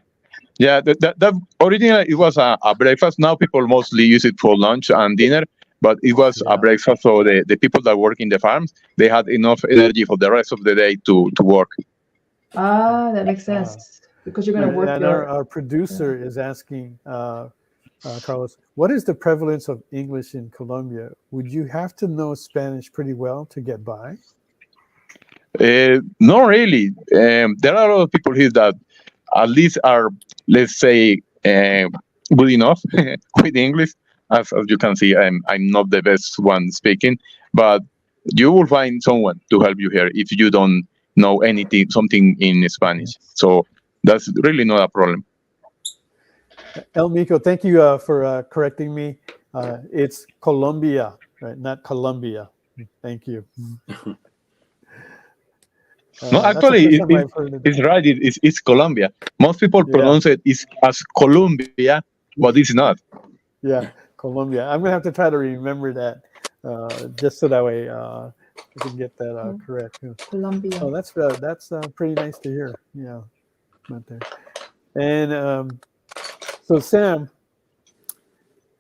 That originally it was a breakfast. Now people mostly use it for lunch and dinner, but it was a breakfast. So the people that work in the farms, they had enough energy for the rest of the day to work. That makes sense, because you're going to work. And our producer is asking, Carlos, what is the prevalence of English in Colombia? Would you have to know Spanish pretty well to get by? Not really. There are a lot of people here that at least are, let's say, good enough with English. As you can see, I'm not the best one speaking, but you will find someone to help you here if you don't know something in Spanish. So that's really not a problem. El Mico, thank you for correcting me. It's Colombia, right? Not Colombia. Thank you. No, actually, it's right. It's Colombia. Most people pronounce it as Colombia, but it's not. Yeah, Colombia. I'm gonna have to try to remember that, just so that way I can get that correct. Colombia. Oh, that's pretty nice to hear. Yeah, right there. And so, Sam,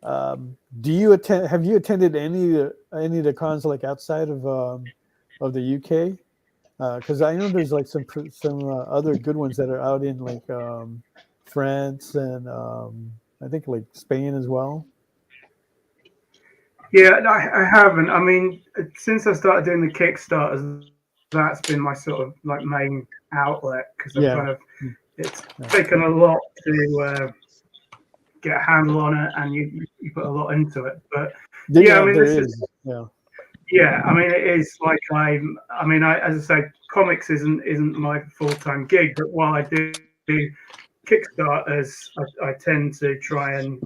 do you attend? Have you attended any of the cons like outside of the UK? Because I know there's like some other good ones that are out in like France and I think like Spain as well. Yeah, I haven't. I mean, since I started doing the Kickstarters, that's been my sort of like main outlet because I've kind of it's taken a lot to get a handle on it, and you put a lot into it. But yeah, I mean, this is yeah, I mean, it is like as I say, comics isn't my full-time gig, but while I do Kickstarters, I tend to try and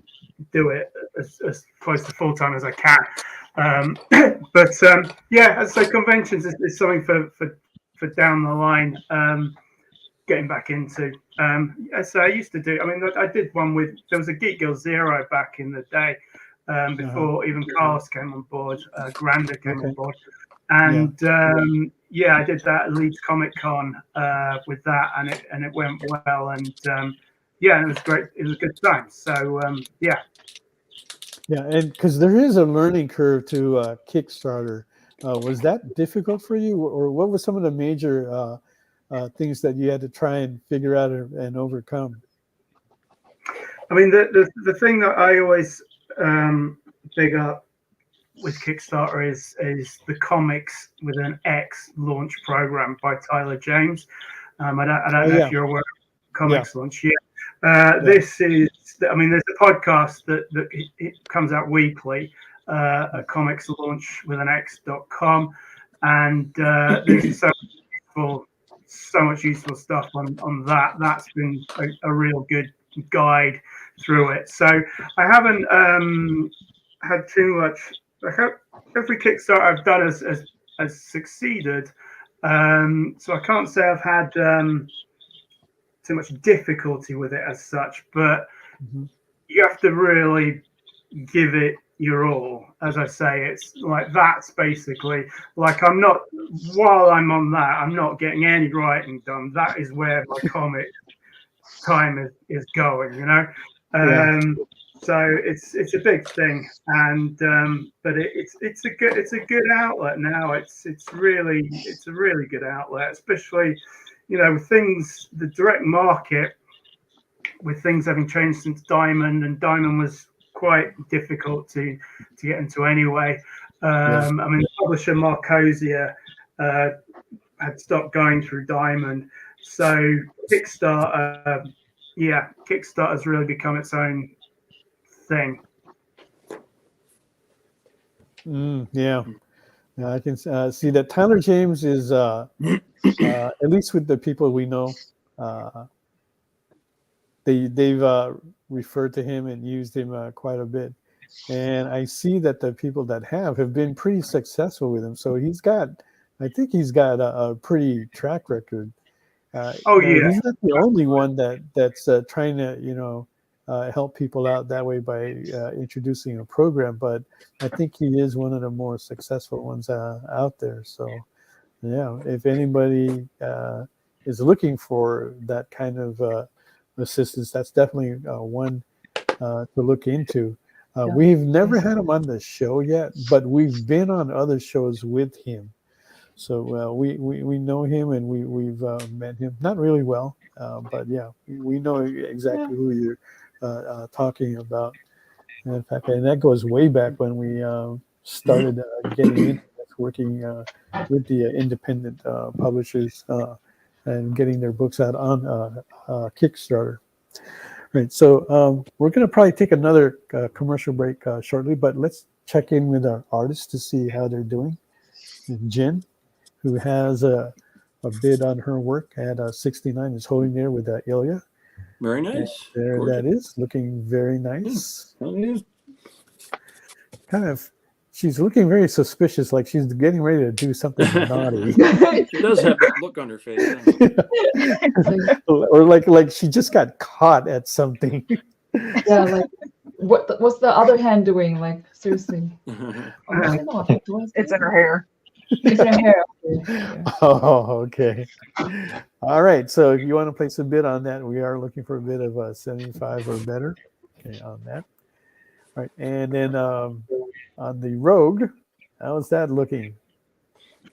do it as close to full-time as I can. Yeah, as I say, conventions is something for down the line, getting back into. As I used to do, I mean, I did one there was a Geek-Girl Zero back in the day, before even Carlos came on board, Granda came on board. And I did that at Leeds Comic Con with that, and it went well, and it was great. It was a good time. So yeah, and because there is a learning curve to Kickstarter. Was that difficult for you, or what were some of the major things that you had to try and figure out and overcome? I mean, the thing that I always big up with Kickstarter is the Comics with an X launch program by Tyler James. I don't know if you're aware of Comics Launch. This is, I mean, there's a podcast that it comes out weekly at Comics Launch with an X.com, and there's so much useful stuff on that. That's been a real good guide through it. So I haven't had too much. Every Kickstarter I've done has succeeded. So I can't say I've had too much difficulty with it as such, but you have to really give it your all. As I say, it's like that's basically like while I'm on that, I'm not getting any writing done. That is where my comic time is going, you know. So it's a big thing, and but it's a good outlet now. It's a really good outlet, especially, you know, with things, the direct market, with things having changed since Diamond, and Diamond was quite difficult to get into anyway. I mean, the publisher Marcosia had stopped going through Diamond, so Kickstarter Kickstarter's really become its own thing. I can see that Tyler James is at least with the people we know, they've referred to him and used him quite a bit, and I see that the people that have been pretty successful with him. So I think he's got a pretty track record. He's not the only one that's trying to, you know, help people out that way by introducing a program, but I think he is one of the more successful ones out there. So yeah, if anybody is looking for that kind of assistance, that's definitely one to look into. We've never had him on the show yet, but we've been on other shows with him. So we know him, and we've met him, not really well, but yeah, we know exactly who you're talking about. And in fact, and that goes way back when we started getting into this, working with the independent publishers and getting their books out on Kickstarter. Right, so we're going to probably take another commercial break shortly, but let's check in with our artists to see how they're doing. Jen, who has a bid on her work at 69, is holding there with Ilya. Very nice. And there Gorgeous. That is, looking very nice. Kind of, she's looking very suspicious, like she's getting ready to do something naughty. She does have that look on her face. Or like she just got caught at something. Yeah, like what's the other hand doing? Like seriously. It's in her hair. It's a hair. Oh, okay. All right. So if you want to place a bid on that, we are looking for a bid of 75 or better. Okay, on that. All right. And then on the Rogue, how's that looking?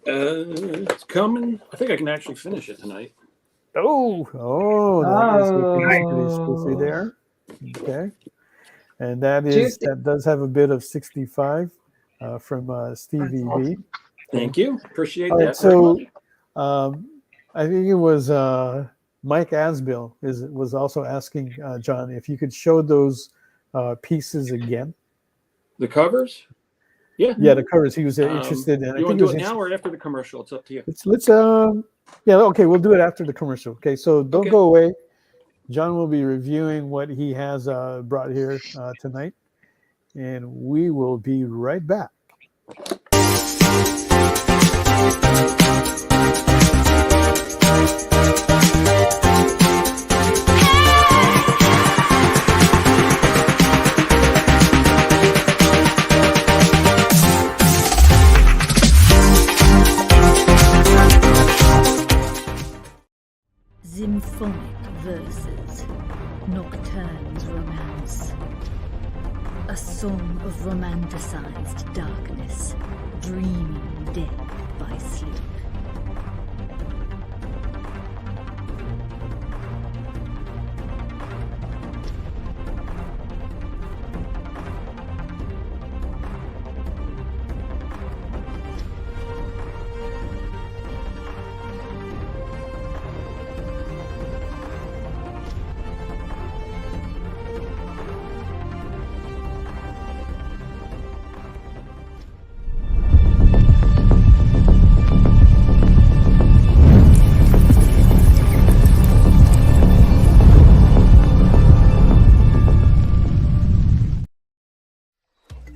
It's coming. I think I can actually finish it tonight. Oh, that is looking pretty spiffy there. Okay. And that does have a bid of 65 from Stevie V. Thank you. Appreciate All that. right, so I think it was Mike Asbill was also asking John if you could show those pieces again. The covers? Yeah. Yeah, the covers. He was interested in. You want to do it now or after the commercial? It's up to you. Let's yeah, okay, we'll do it after the commercial. Okay, so don't go away. John will be reviewing what he has brought here tonight, and we will be right back. Symphonic verses, Nocturne's romance. A song of romanticized darkness, dreaming death by sleep.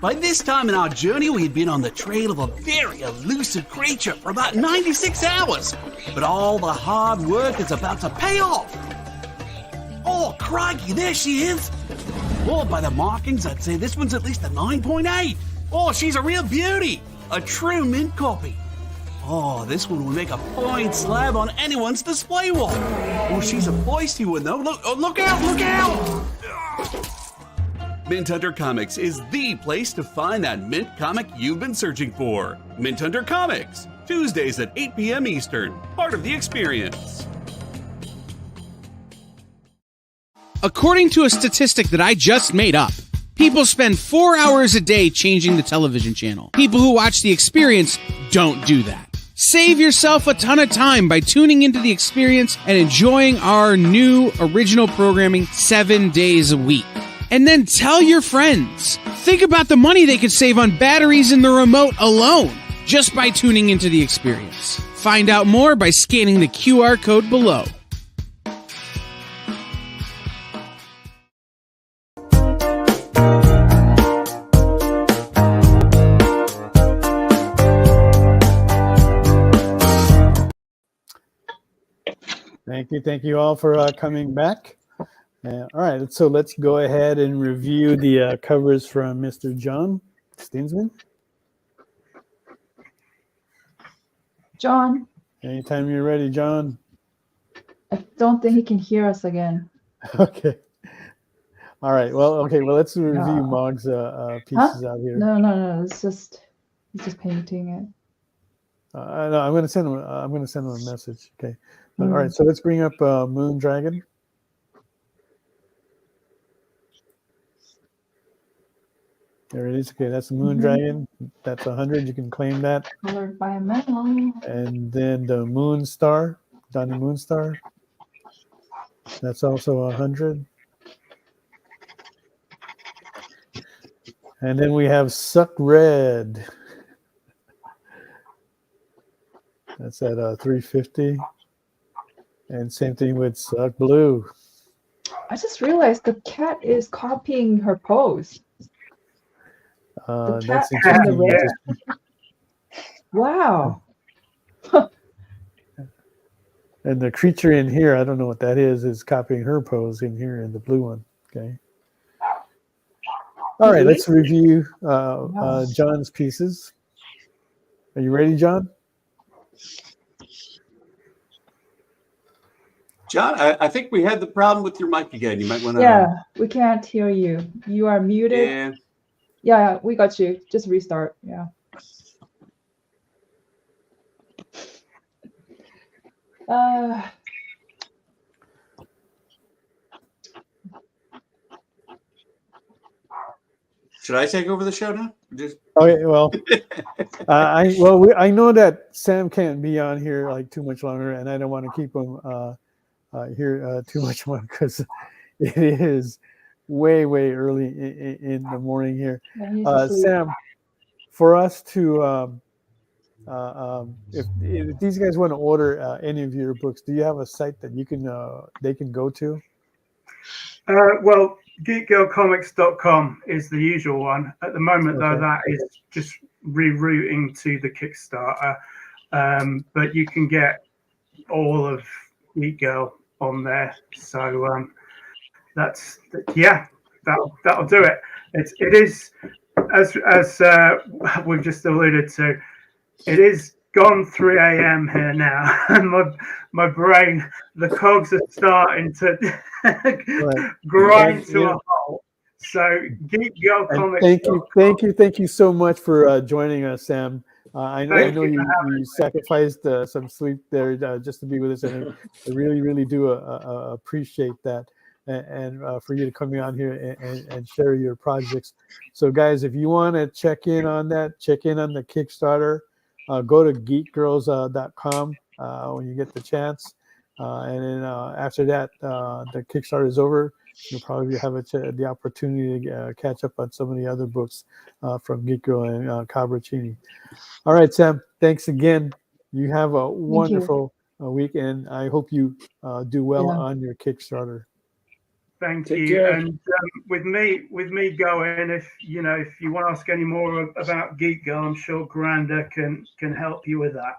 By this time in our journey, we had been on the trail of a very elusive creature for about 96 hours. But all the hard work is about to pay off. Oh, crikey, there she is. Oh, by the markings, I'd say this one's at least a 9.8. Oh, she's a real beauty. A true mint copy. Oh, this one will make a fine slab on anyone's display wall. Oh, she's a feisty one, though. Look out, look out! Mint Hunter Comics is the place to find that mint comic you've been searching for. Mint Hunter Comics, Tuesdays at 8 p.m. Eastern, part of the experience. According to a statistic that I just made up, people spend 4 hours a day changing the television channel. People who watch The Experience don't do that. Save yourself a ton of time by tuning into The Experience and enjoying our new original programming 7 days a week. And then tell your friends. Think about the money they could save on batteries in the remote alone just by tuning into The Experience. Find out more by scanning the QR code below. Thank you all for coming back. All right, so let's go ahead and review the covers from Mr. John Stinsman. John. Anytime you're ready, John. I don't think he can hear us again. Okay. All right. Well, okay. Well, let's review Mog's pieces out here. No. It's just he's just painting it. No, I'm going to send him. I'm going to send him a message. Okay. All right. So let's bring up Moon Dragon. There it is. Okay, that's the Moon Dragon. That's 100. You can claim that. Colored by Mel. And then the Moon Star, Donnie Moonstar. That's also 100. And then we have Suck Red. That's at 350. And same thing with Suck Blue. I just realized the cat is copying her pose. That's interesting. Wow. And the creature in here, I don't know what that is copying her pose in here in the blue one. Okay. All right, let's review John's pieces. Are you ready, John? John, I think we had the problem with your mic again. You might want to. Yeah, we can't hear you. You are muted. Yeah. Yeah, we got you. Just restart. Yeah. Should I take over the show now? Okay, well, I know that Sam can't be on here like too much longer, and I don't want to keep him here too much longer because it is way early in the morning here. Sam, for us to if these guys want to order any of your books, do you have a site that you can they can go to? Well, Geek-Girl-Comics.com is the usual one. At the moment, though, that is just rerouting to the Kickstarter. But you can get all of Geek Girl on there. So that'll do it. It is as we've just alluded to. It is gone 3 a.m. here now, and my brain, the cogs are starting to grind to a halt. So Geek-Girl Comics. Thank you so much for joining us, Sam. I know you sacrificed some sleep there just to be with us, and I really do appreciate that, and for you to come on here and share your projects. So guys, if you want to check in on that, check in on the Kickstarter. Go to geekgirls.com when you get the chance, and then after that, the Kickstarter is over. You'll probably have the opportunity to catch up on some of the other books from Geek Girl and Cabracini. All right, Sam. Thanks again. You have a wonderful weekend. I hope you do well on your Kickstarter. Thank you. And with me going, if you want to ask any more about Geek Girl, I'm sure Granda can help you with that.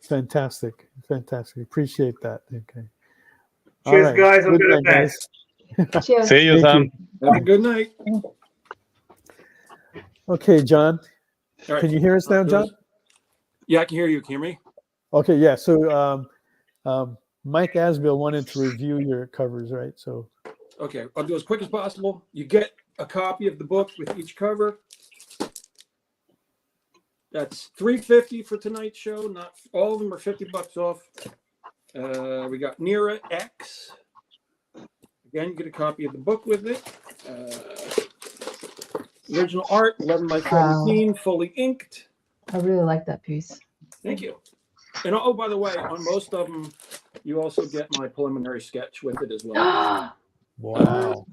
Fantastic. Appreciate that. Okay. Cheers, guys. I'm good at bed. Cheers. See you, Sam. Have a good night. Okay, John. All right. Can you hear us now, John? Yeah, I can hear you. Can you hear me? Okay, yeah. So Mike Asbill wanted to review your covers, right? So okay, I'll do as quick as possible. You get a copy of the book with each cover. That's $3.50 for tonight's show. Not all of them are $50 off. We got Nira X. Again, you get a copy of the book with it. Original art, 11 by 17, fully inked. I really like that piece. Thank you. And oh, by the way, on most of them, you also get my preliminary sketch with it as well. Wow.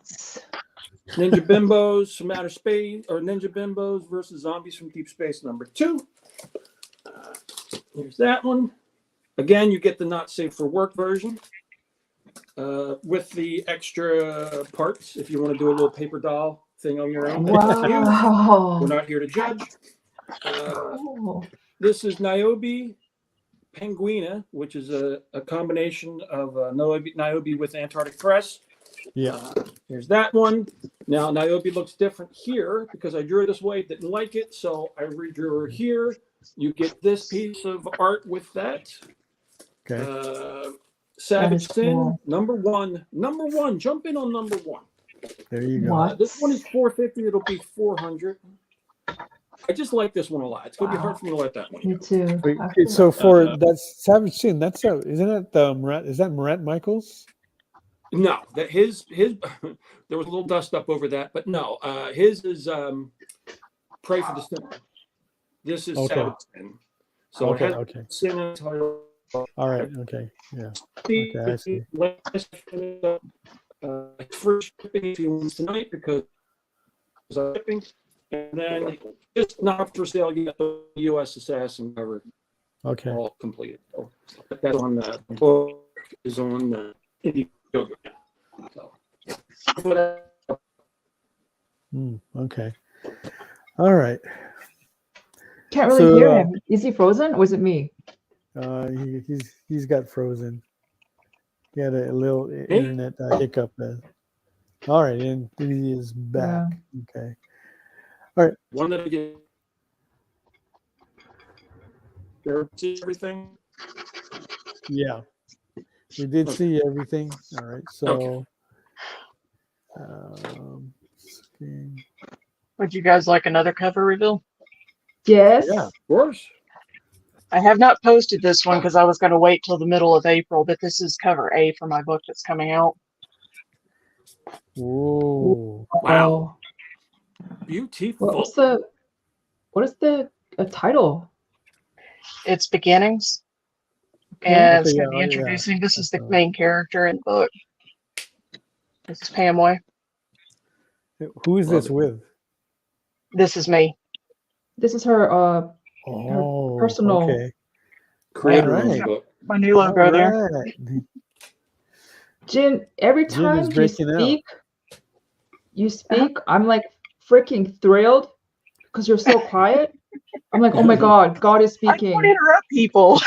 Ninja Bimbos from Outer Space, or Ninja Bimbos versus Zombies from Deep Space #2. Here's that one. Again, you get the not safe for work version with the extra parts if you want to do a little paper doll thing on your own. Wow. We're not here to judge. This is Niobe Penguina, which is a combination of Niobe with Antarctic Press. Yeah. Here's that one. Now, Niobe looks different here because I drew her this way, didn't like it, so I redrew her here. You get this piece of art with that. Okay. Savage Sin, cool. number one. Jump in on number one. There you go. This one is $450. It'll be $400. I just like this one a lot. It's going to be hard for me to let that one. Me too. Wait, so for that's Savage Sin, that's isn't it Murat? Is that Murat Michaels? No, that his there was a little dust up over that, but no, his is Pray for the Sinner. This is Savage Sin. So okay. Sin and title. All right. Okay. Yeah. Okay, I see. First shipping if he wants tonight because I'm shipping, and then just not for sale. You got the U.S. Assassin cover. Okay. All completed. So that's on the book is on the Indie. So, okay. All right. Can't really hear him. Is he frozen or is it me? He's got frozen. He had a little internet hiccup. All right, and he is back. Yeah. Okay. All right. One that again. See everything? Yeah, we did see everything. All right, so okay. Would you guys like another cover reveal? Yes. Yeah. Of course. I have not posted this one because I was going to wait till the middle of April, but this is cover A for my book that's coming out. Whoa! Wow. Beautiful. What is the title? It's Beginnings, Okay. and Okay, it's going to yeah, be yeah. introducing. This is the main character in the book. This is Pam Way. Who is this with? This is me. This is her Oh, personal okay. Creator All of right. the book. My new logo there. Right. Jin. Every Jin time is you breaking out. speak, I'm like freaking thrilled because you're so quiet. I'm like, oh my God, God is I don't speaking. want to interrupt people.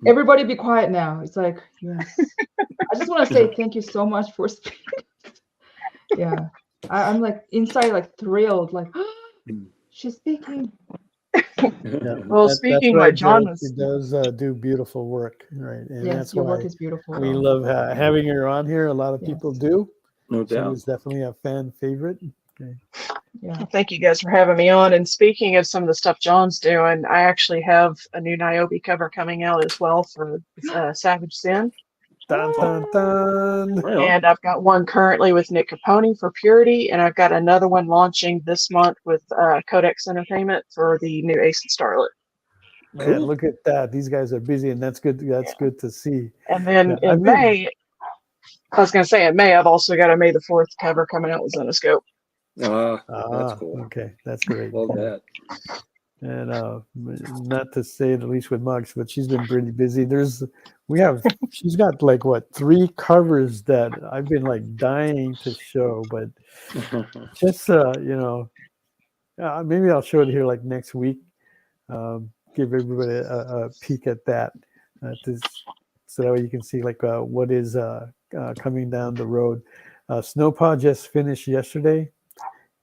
Everybody be quiet now. It's like, yes. I just want to say thank you so much for speaking. Yeah. I'm like inside, like thrilled, like she's speaking. Yeah, Well, that's speaking right, what John Jill. was. She does do beautiful work, right? And Yes, that's your why work is beautiful. we love having her on here. A lot of Yes. people do. No She doubt. was definitely a fan favorite. Okay. Yeah. Well, thank you guys for having me on. And speaking of some of the stuff John's doing, I actually have a new Niobe cover coming out as well for Savage Sin. Dun, dun, dun. And I've got one currently with Nick Capone for Purity, and I've got another one launching this month with Codex Entertainment for the new Ace and Starlet. Man, look at that. These guys are busy, and that's good. That's good to see. And then Yeah, in May, I was going to say in May, I've also got a May the 4th cover coming out with Zenoscope. That's cool. Okay, that's great. Love that. And not to say the least with Mugs, but she's been pretty busy. She's got like what 3 covers that I've been like dying to show, but just maybe I'll show it here like next week. Give everybody a peek at that, so that way you can see like what is coming down the road. Snowpaw just finished yesterday.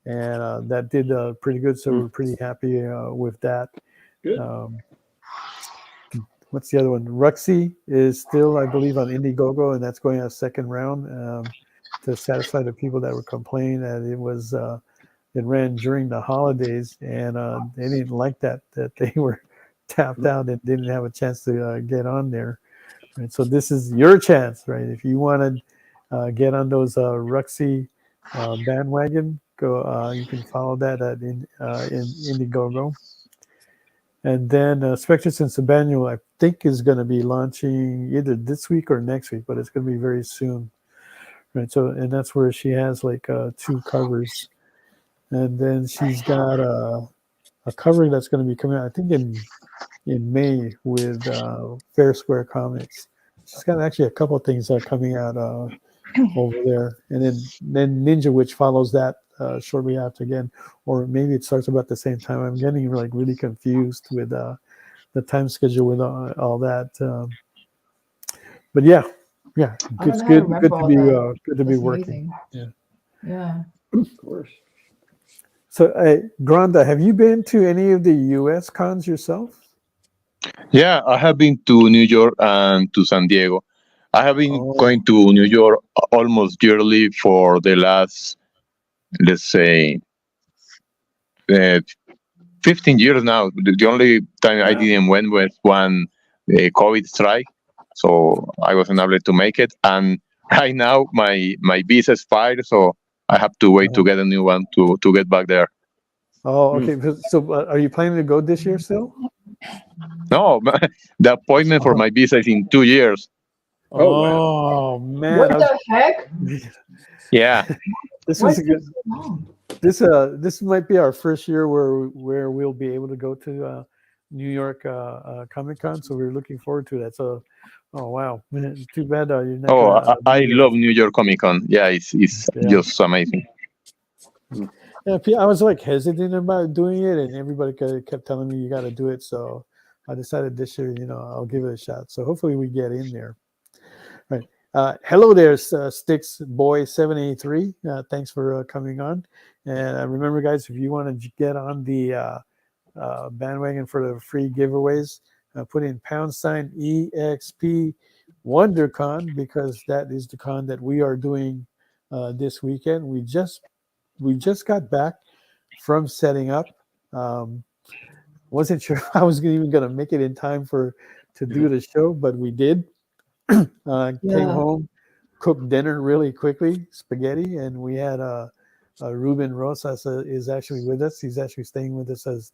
And that did pretty good, so we're pretty happy with that. Good. What's the other one? Ruxy is still, I believe, on Indiegogo, and that's going a second round to satisfy the people that were complaining that it ran during the holidays, and they didn't like that they were tapped out and didn't have a chance to get on there. Right, so this is your chance, right? If you want to get on those Ruxy bandwagon, go. You can follow that in Indiegogo. And then Spectres and Sabanuel, I think, is going to be launching either this week or next week, but it's going to be very soon. Right. So, and that's where she has like 2 covers. And then she's got a cover that's going to be coming out, I think, in May with Fair Square Comics. She's got actually a couple of things coming out over there. And then Ninja Witch follows that shortly after again, or maybe it starts about the same time. I'm getting like really confused with the time schedule with all that. But yeah, it's good to be working. Amazing. Yeah. Of course. So, Granda, have you been to any of the U.S. cons yourself? Yeah, I have been to New York and to San Diego. I have been going to New York almost yearly for the last, let's say, 15 years now. The only time I didn't went was when the COVID strike, so I wasn't able to make it. And right now my visa expired, so I have to wait to get a new one to get back there. Oh, okay. So are you planning to go this year still? No, the appointment for my visa is in 2 years. Oh, man! What the heck? Yeah. This was a good. This might be our first year where we'll be able to go to New York Comic Con, so we're looking forward to that. So, oh wow, too bad you're not. Oh, I love New York Comic Con. Yeah, it's just amazing. Yeah, I was like hesitant about doing it, and everybody kept telling me you got to do it. So I decided this year, I'll give it a shot. So hopefully we get in there. All right. Hello there, Sticks Boy 783. Thanks for coming on. And remember, guys, if you want to get on the bandwagon for the free giveaways, put in #EXP WonderCon, because that is the con that we are doing this weekend. We just got back from setting up. Wasn't sure if I was even going to make it in time to do the show, but we did. Came home, cooked dinner really quickly, spaghetti, and we had Ruben Rosas is actually with us. He's actually staying with us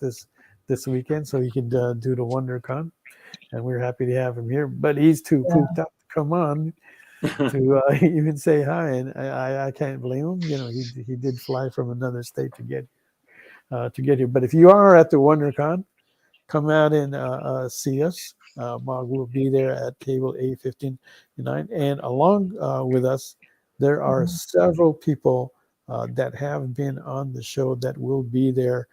this weekend, so he could do the WonderCon, and we're happy to have him here. But he's too pooped up to come on to even say hi, and I can't blame him. You know, he did fly from another state to get here. But if you are at the WonderCon, come out and see us. Mog will be there at table A59, and along with us, there are several people that have been on the show that will be there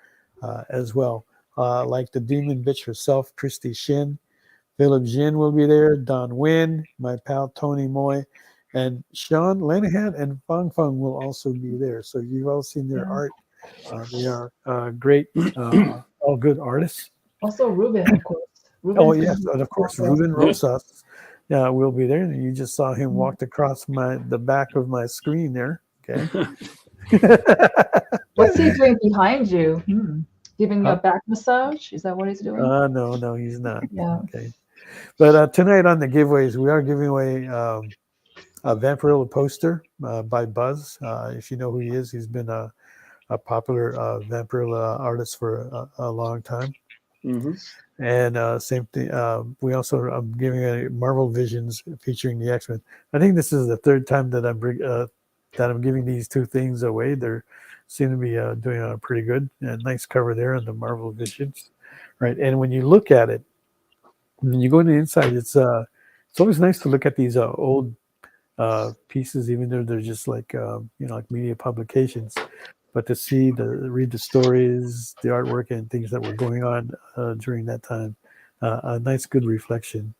as well. Like the Demon Bitch herself, Christy Shin. Philip Jin will be there. Don Wynn, my pal Tony Moy, and Sean Lenihan and Fang Fang will also be there. So you've all seen their art. They are great, all good artists. Also Ruben, of course. Oh yes, and of course Ruben Rosas will be there. And you just saw him walked across the back of my screen there. Okay. What's he doing behind you? Giving a back massage? Is that what he's doing? No, he's not. Yeah. Okay. But tonight on the giveaways, we are giving away a Vampirilla poster by Buzz. If you know who he is, he's been a popular Vampirilla artist for a long time. And same thing. We also are giving a Marvel Visions featuring the X-Men. I think this is the third time that I'm giving these two things away. They're seem to be doing pretty good. Nice cover there on the Marvel Visions, right? And when you look at it, when you go on the inside, it's always nice to look at these old pieces, even though they're just like like media publications. But to read the stories, the artwork, and things that were going on during that time, a nice, good reflection.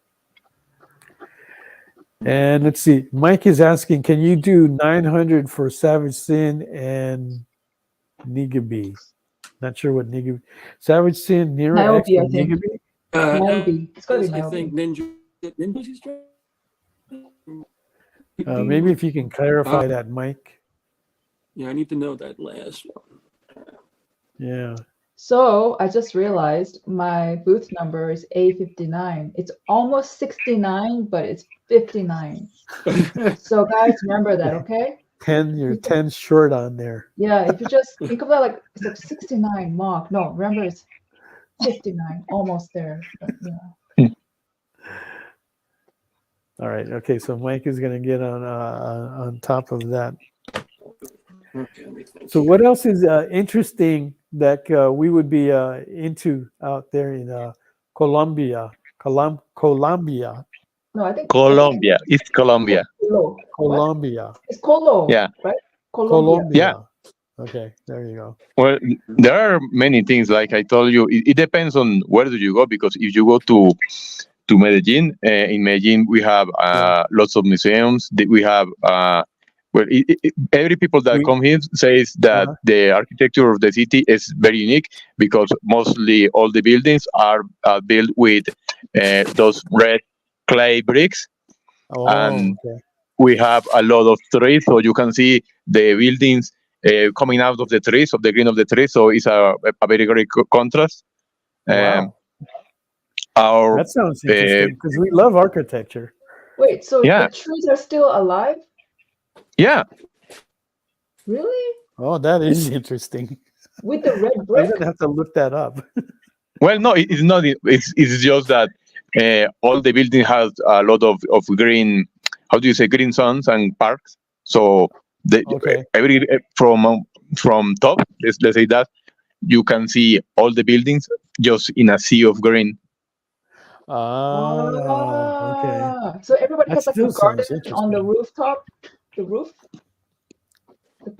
And let's see, Mike is asking, can you do 900 for Savage Sin and Nigabi? Not sure what Nigabi. Savage Sin, Nira X, and Nigabi? It's gotta be I think Ninja's maybe if you can clarify that, Mike. Yeah, I need to know that last one. Yeah. So I just realized my booth number is A59. It's almost 69, but it's 59. So guys, remember that, okay? You're 10 short on there. Yeah, if you just think of that like it's like 69 Mark. No, remember it's 59, almost there. But, yeah. All right. Okay. So Mike is going to get on top of that. So what else is interesting that we would be into out there in Colombia? Colombia. No, I think Colombia. It's Colombia. Colombia. It's Colo. Yeah. Right? Colombia. Yeah. Okay, there you go. Well, there are many things. Like I told you, it depends on where do you go. Because if you go to Medellin, in Medellin we have lots of museums. We have every people that come here says that the architecture of the city is very unique because mostly all the buildings are built with those red clay bricks, and we have a lot of trees, so you can see the buildings coming out of the trees, of the green of the trees. So it's a very great contrast. Wow. That sounds interesting because we love architecture. Wait, so the trees are still alive? Yeah. Really? Oh, that is interesting. With the red brick? I'm gonna have to look that up. Well, no, it's not. It's just that all the building has a lot of green. How do you say green zones and parks? So every from top, let's say that you can see all the buildings just in a sea of green. Okay. So everybody has like a garden on the rooftop. The roof?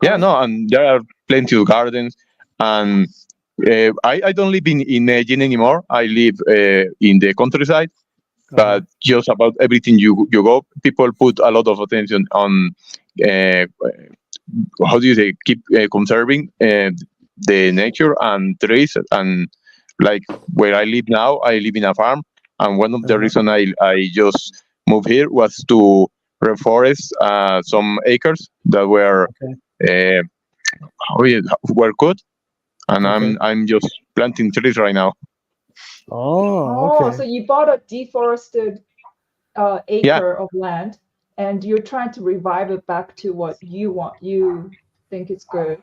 Yeah, no, and there are plenty of gardens. And I don't live in Medellin anymore. I live in the countryside. But just about everything you go, people put a lot of attention on how do you say, keep conserving the nature and trees. And like where I live now, I live in a farm. And one of the reasons I just moved here was to reforest some acres that were were good, and I'm just planting trees right now. Oh, so you bought a deforested acre of land, and you're trying to revive it back to what you want. You think it's good.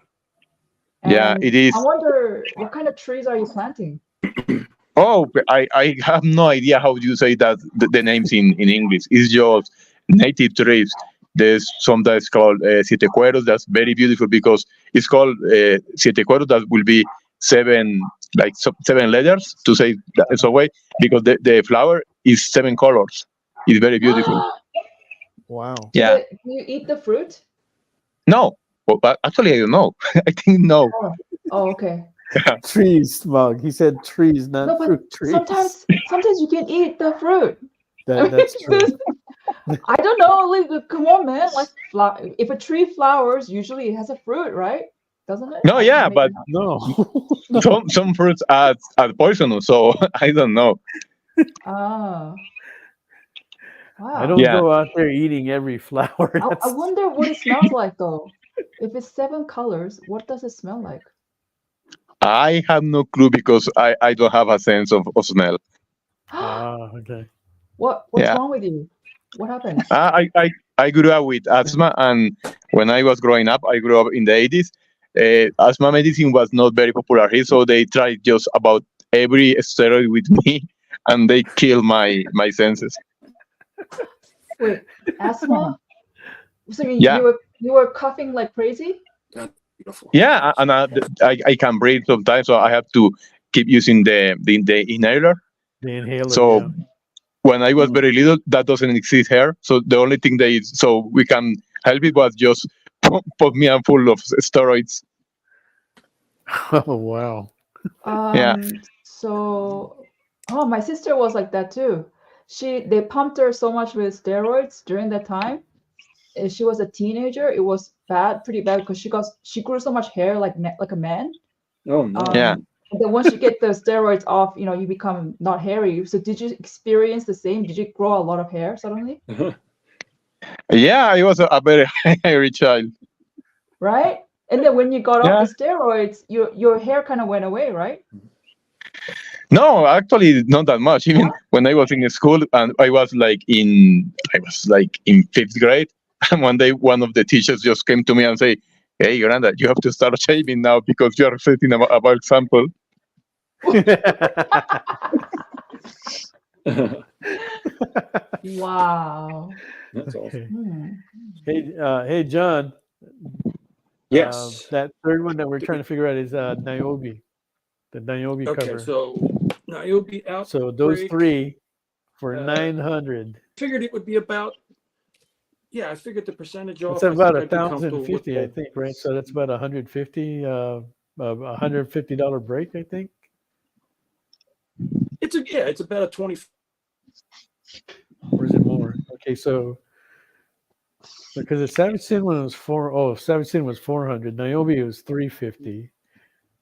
And it is. I wonder, what kind of trees are you planting? Oh, I have no idea how you say that the names in English. It's just native trees. There's some that's called siete cueros. That's very beautiful because it's called siete cueros. That will be seven letters to say that it's a way because the flower is 7 colors. It's very beautiful. Wow. Yeah. Do you eat the fruit? No, but actually I don't know. I think no. Oh, okay. Trees, Mog. He said trees, not fruit trees. Sometimes you can eat the fruit. That's true. I don't know. Like, come on, man. Like, if a tree flowers, usually it has a fruit, right? Doesn't it? No, yeah, but no. some fruits are poisonous, so I don't know. Ah. Wow. I don't go out there eating every flower. I wonder what it smells like, though. If it's 7 colors, what does it smell like? I have no clue because I don't have a sense of smell. Okay. What's wrong with you? What happened? I grew up with asthma, and when I was growing up, I grew up in the 80s. Asthma medicine was not very popular here, so they tried just about every steroid with me, and they killed my senses. Wait, asthma? So you were coughing like crazy? Yeah, and I can breathe sometimes, so I have to keep using the inhaler. The inhaler. So when I was very little, that doesn't exist here. So the only thing so we can help it was just put me on full of steroids. Oh wow. So, my sister was like that too. They pumped her so much with steroids during that time. She was a teenager. It was pretty bad, because she grew so much hair like a man. Oh no. And then once you get the steroids off, you become not hairy. So did you experience the same? Did you grow a lot of hair suddenly? Yeah, I was a very hairy child. Right? And then when you got off the steroids, your hair kind of went away, right? No, actually not that much. Even when I was in school and I was like in 5th grade, and one day one of the teachers just came to me and say, "Hey, Granda, you have to start shaving now because you are setting a bad example." Wow. That's awesome. Hey, John. Yes. That third one that we're trying to figure out is Niobe. The Niobe cover. Okay, so Niobe out. So those 3 for 900. Figured it would be about. Yeah, I figured the percentage off. It's about 1,050, I think, right? So that's about $150, $150 break, I think. It's about a 20. Or is it more? Okay, so because the Savage Sin one was Savage Sin was 400. Niobe was 350,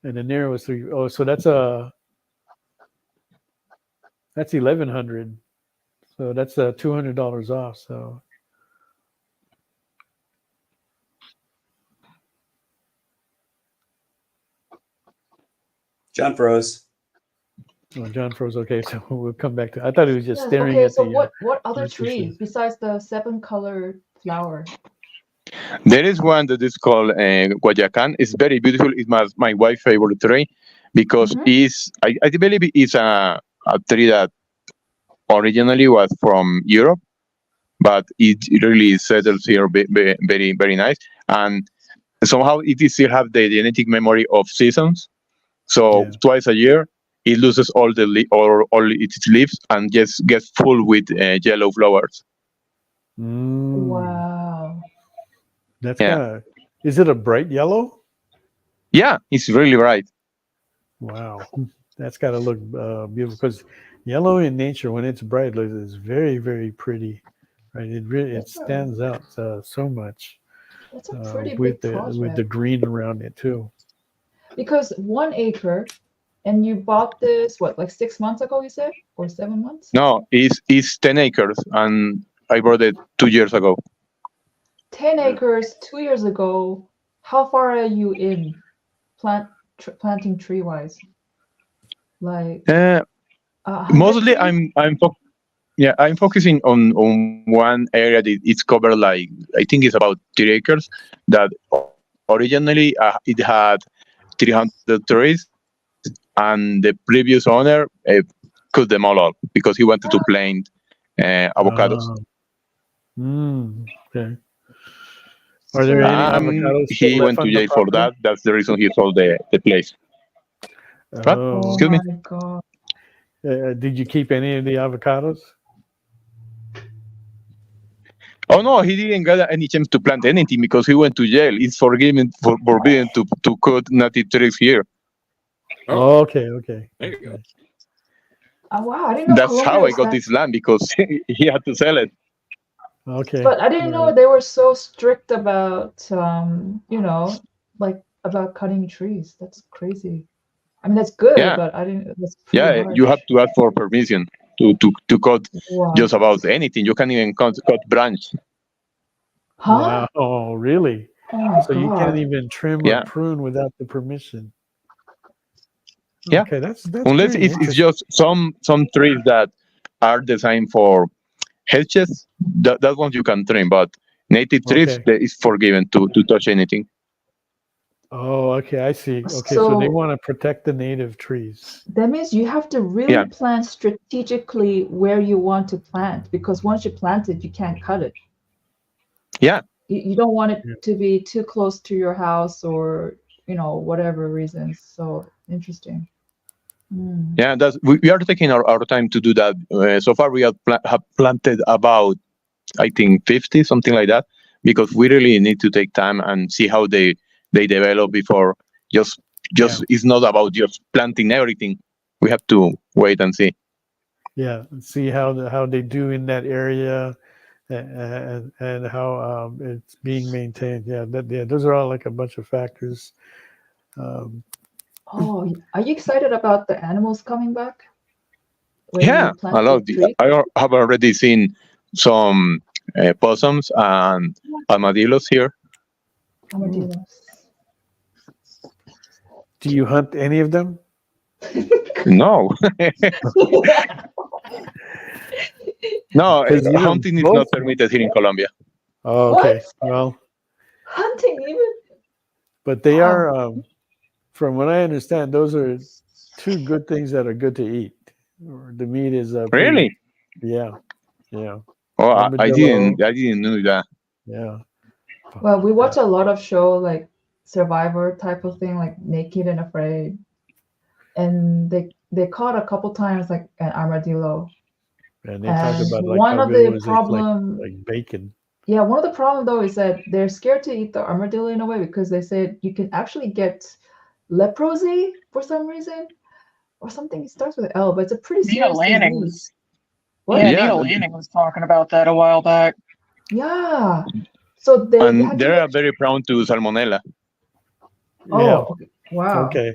and the Nero was 3. Oh, so that's 1,100. So that's $200 off. So. John froze. Oh, John froze. Okay, so we'll come back to. I thought he was just staring at so the. what other tree besides the 7-color flower? There is one that is called Guayacan. It's very beautiful. It's my wife's favorite tree because I believe it's a tree that originally was from Europe, but it really settles here very, very nice. And somehow it still have the genetic memory of seasons. So twice a year, it loses all its leaves and just gets full with yellow flowers. Wow. That's is it a bright yellow? Yeah, it's really bright. Wow, that's got to look beautiful, because yellow in nature, when it's bright, is very, very pretty, right? It stands out so much. That's a pretty with big project. with the green around it too. Because 1 acre, And you bought this what, like 6 months ago? You said, or 7 months? No, it's 10 acres, and I bought it 2 years ago. 10 acres 2 years ago. How far are you in planting tree wise? Like Mostly, trees? I'm focusing on one area that it's covered, like I think it's about 3 acres. That originally it had 300 trees, and the previous owner cut them all off because he wanted to plant avocados. Okay. Are there any avocados still He left went to on the jail for property? that. That's the reason he sold the place. What? Oh. Excuse me? My God. Did you keep any of the avocados? Oh no, he didn't get any chance to plant anything because he went to jail. It's forbidden to cut native trees here. Oh, okay. There you go. Wow, I didn't know That's Colombia how I was got that. this land, because he had to sell it. Okay. But I didn't know they were so strict about, like about cutting trees. That's crazy. I mean, that's good, Yeah. but I didn't. That's pretty Yeah, harsh. you have to ask for permission to cut Wow. just about anything. You can't even cut branch. Huh? Wow. Oh, really? Oh my So you can't God. even trim Yeah. or prune without the permission. Yeah. Okay, that's Unless pretty it's interesting. just some trees that are designed for hedges, that ones you can trim, but native trees, Okay. it's forgiven to touch anything. Oh, okay, I see. Okay, so they So want to protect the native trees. that means you have to really Yeah. plant strategically where you want to plant, because once you plant it, you can't cut it. Yeah. You don't want it Yeah. to be too close to your house, or whatever reasons. So interesting. Yeah, we are taking our time to do that. So far, we have planted about, I think, 50, something like that, because we really need to take time and see how they develop before just it's not about just planting everything. We have to wait and see. Yeah, and see how they do in that area, and how it's being maintained. Yeah, those are all like a bunch of factors. Oh, are you excited about the animals coming back? When Yeah, you plant I love the it. tree? I have already seen some possums and armadillos here. Armadillos. Do you hunt any of them? No. No, 'Cause hunting is both- not permitted here in Colombia. Oh, okay. What? Well, Hunting even? but they Wow. are, from what I understand, those are two good things that are good to eat. The meat is pretty- Really? Yeah. Oh, I Armadillo. didn't know that. Yeah. Well, we watch a lot of show like Survivor type of thing, like Naked and Afraid, and they caught a couple times like an armadillo. And they talk And about like one how of good it the was problem, like bacon. yeah, one of the problem though is that they're scared to eat the armadillo in a way, because they said you can actually get leprosy for some reason, or something. It starts with L, but it's a pretty Nina serious Lanning disease. was, What? yeah, Yeah. Nina Lanning was talking about that a while back. Yeah. So they had And to they are very prone to salmonella. Oh, Yeah. okay. Wow. Okay.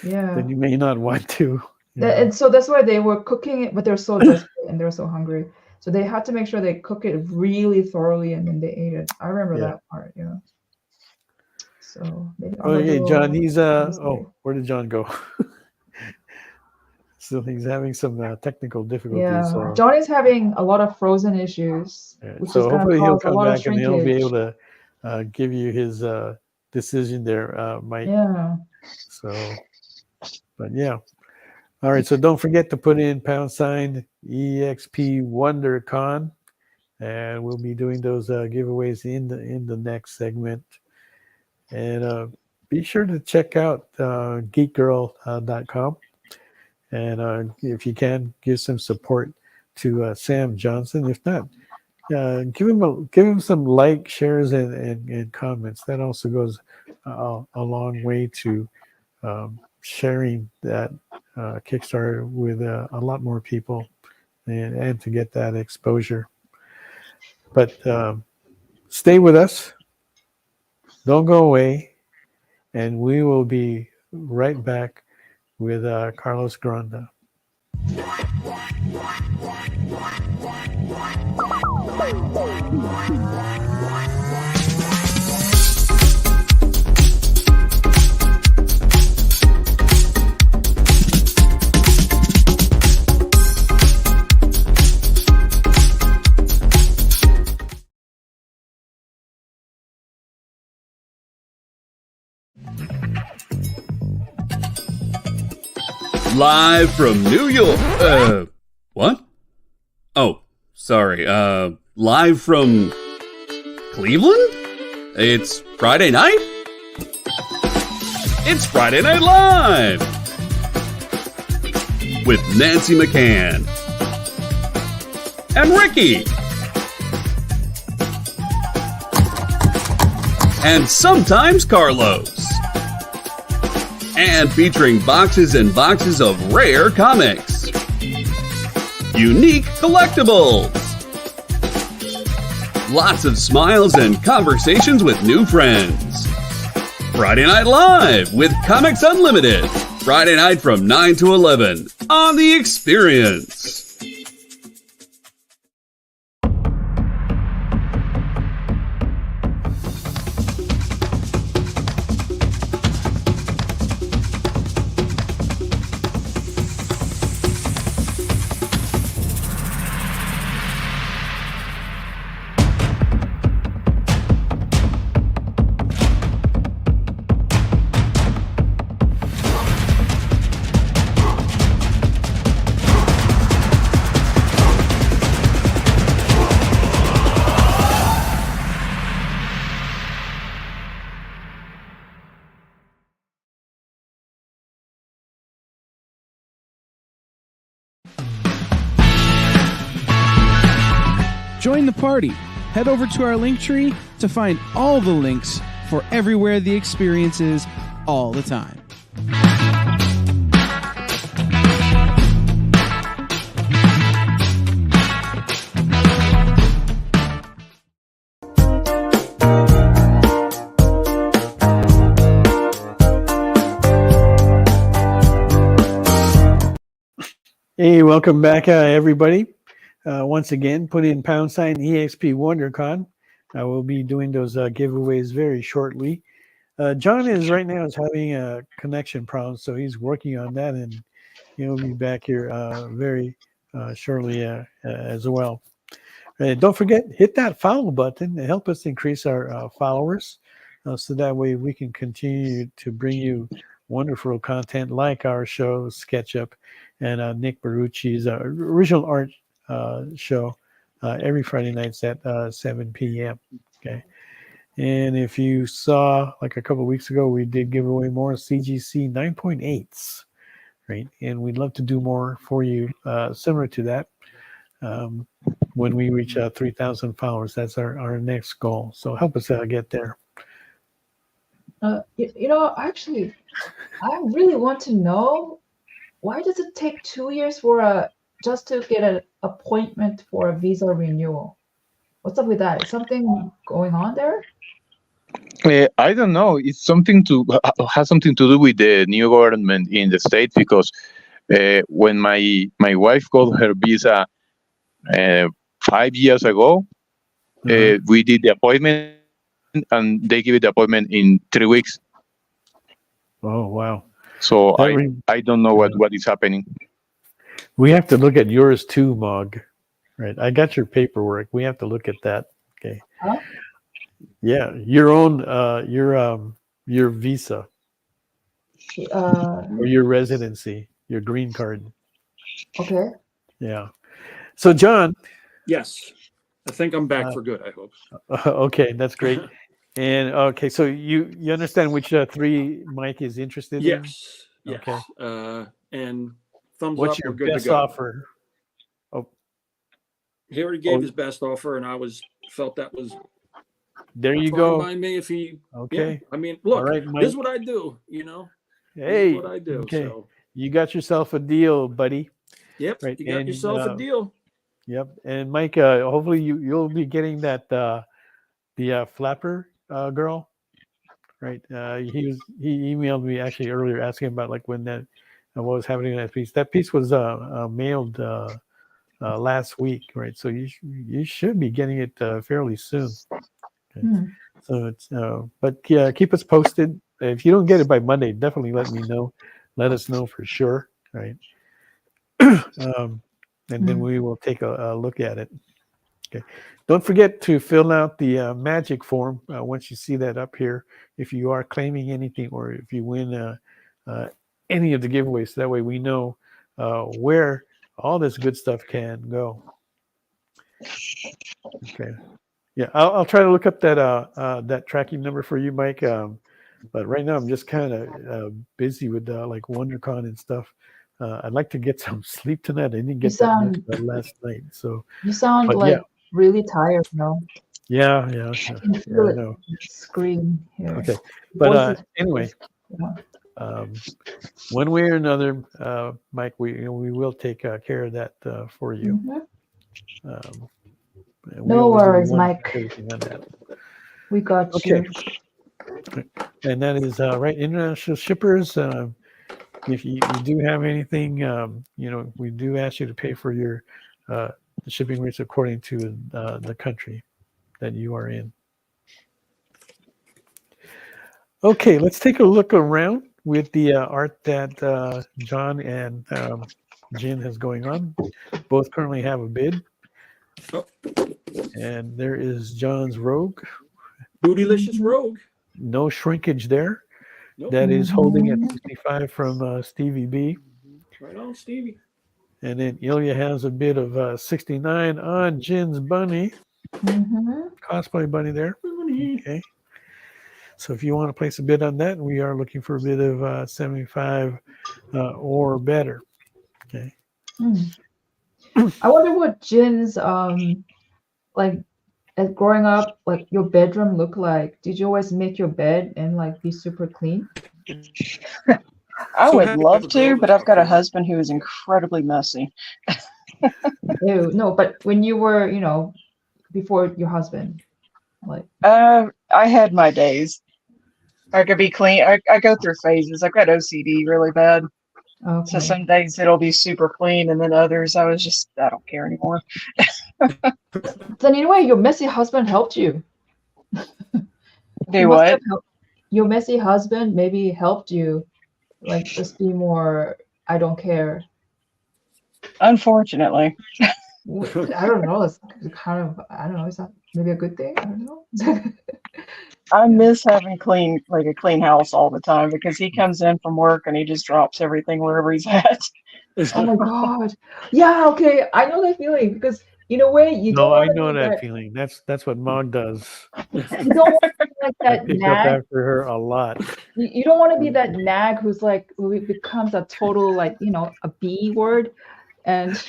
Yeah. Then you may not want to. And so that's why they were cooking it, but they're so desperate and they're so hungry. So they had to make sure they cook it really thoroughly, and then they ate it. I remember that part, yeah. So maybe Okay, armadillo John, he's is oh, where did John go? So he's having some technical difficulties. yeah. So, Johnny's having a lot of frozen issues, which so is going hopefully to he'll cause a come lot of back and he'll be shrinkage. able to give you his decision there, Mike. Yeah. So, but yeah. All right. So don't forget to put in #EXP WonderCon, and we'll be doing those giveaways in the next segment. And be sure to check out Geek-Girl.com, and if you can, give some support to Sam Johnson. If not, give him some like, shares, and comments. That also goes a long way to sharing that Kickstarter with a lot more people, and to get that exposure. But stay with us. Don't go away, and we will be right back with Carlos Granda. Live from New York. What? Oh, sorry. Live from Cleveland? It's Friday night? It's Friday Night Live! With Nancy McCann. And Ricky. And sometimes Carlos. And featuring boxes and boxes of rare comics. Unique collectibles. Lots of smiles and conversations with new friends. Friday Night Live with Comics Unlimited. Friday night from 9 to 11 on The Experience. Join the party. Head over to our link tree to find all the links for everywhere the experience is all the time. Hey, welcome back, everybody. Once again, put in # EXP WonderCon. I will be doing those giveaways very shortly. John is right now having a connection problem, so he's working on that, and he'll be back here very shortly as well. Don't forget, hit that follow button to help us increase our followers, so that way we can continue to bring you wonderful content like our show, SketchUp, and Nick Barucci's original art show every Friday nights at 7 p.m. Okay, and if you saw, like a couple of weeks ago, we did give away more CGC 9.8s, right? And we'd love to do more for you, similar to that, when we reach 3,000 followers. That's our next goal. So help us get there. Actually, I really want to know, why does it take 2 years for just to get an appointment for a visa renewal? What's up with that? Is something going on there? I don't know. It's something has something to do with the new government in the States, because when my wife got her visa 5 years ago, we did the appointment, and they give it the appointment in 3 weeks. Oh, wow. So I don't know what is happening. We have to look at yours too, Mog. Right. I got your paperwork. We have to look at that. Okay. Huh? Yeah, your own your visa. Or your residency, your green card. Okay. Yeah. So John. Yes. I think I'm back for good, I hope. Okay, that's great. And okay, so you understand which 3 Mike is interested in? Yes. Yes. Okay. And thumbs What's up. your We're good best to go. offer? Oh, he already gave his best offer, and I felt that was. There you go. By me, if he. Okay. Yeah, I mean, look, all right, this is what I do. Hey. This is what I do. Okay. So. You got yourself a deal, buddy. Yep. Right. You got yourself a deal. Yep. And Mike, hopefully you'll be getting that the flapper girl. Right. He emailed me actually earlier asking about like when that what was happening in that piece. That piece was mailed last week, right? So you should be getting it fairly soon. Okay. So it's but yeah, keep us posted. If you don't get it by Monday, definitely let me know. Let us know for sure, right? And then we will take a look at it. Okay. Don't forget to fill out the magic form once you see that up here. If you are claiming anything or if you win any of the giveaways, that way we know where all this good stuff can go. Okay. Yeah, I'll try to look up that tracking number for you, Mike. But right now I'm just kind of busy with like WonderCon and stuff. I'd like to get some sleep tonight. I didn't get that much last night. So you sound like really tired now. Yeah. I can feel it on the screen here. Okay, but anyway, one way or another, Mike, we will take care of that for you. No worries, Mike. We got you. And that is right. International shippers. If you do have anything, we do ask you to pay for your the shipping rates according to the country that you are in. Okay, let's take a look around with the art that John and Jen has going on. Both currently have a bid. And there is John's Rogue. Bootylicious Rogue. No shrinkage there. Nope. That is holding at 65 from Stevie B. Right on, Stevie. And then Ilya has a bid of 69 on Jen's bunny. Cosplay bunny there. Okay. So if you want to place a bid on that, we are looking for a bid of 75 or better. Okay. I wonder what Jen's like as growing up, like your bedroom looked like. Did you always make your bed and like be super clean? I would love to, but I've got a husband who is incredibly messy. Ew, no, but when you were, before your husband, like I had my days. I could be clean. I go through phases. I've got OCD really bad. Okay. So some days it'll be super clean, and then others I don't care anymore. Then in a way, your messy husband helped you. Do what? Your messy husband maybe helped you, like just be more. I don't care. Unfortunately. I don't know. It's kind of. I don't know. Is that maybe a good thing? I don't know. I miss having a clean house all the time because he comes in from work and he just drops everything wherever he's at. Oh my god! Yeah. Okay. I know that feeling because in a way you don't. No, I know that feeling. That's what Mog does. You don't want to be like that I pick nag. up after her a lot. You don't want to be that nag who becomes a total a B word, and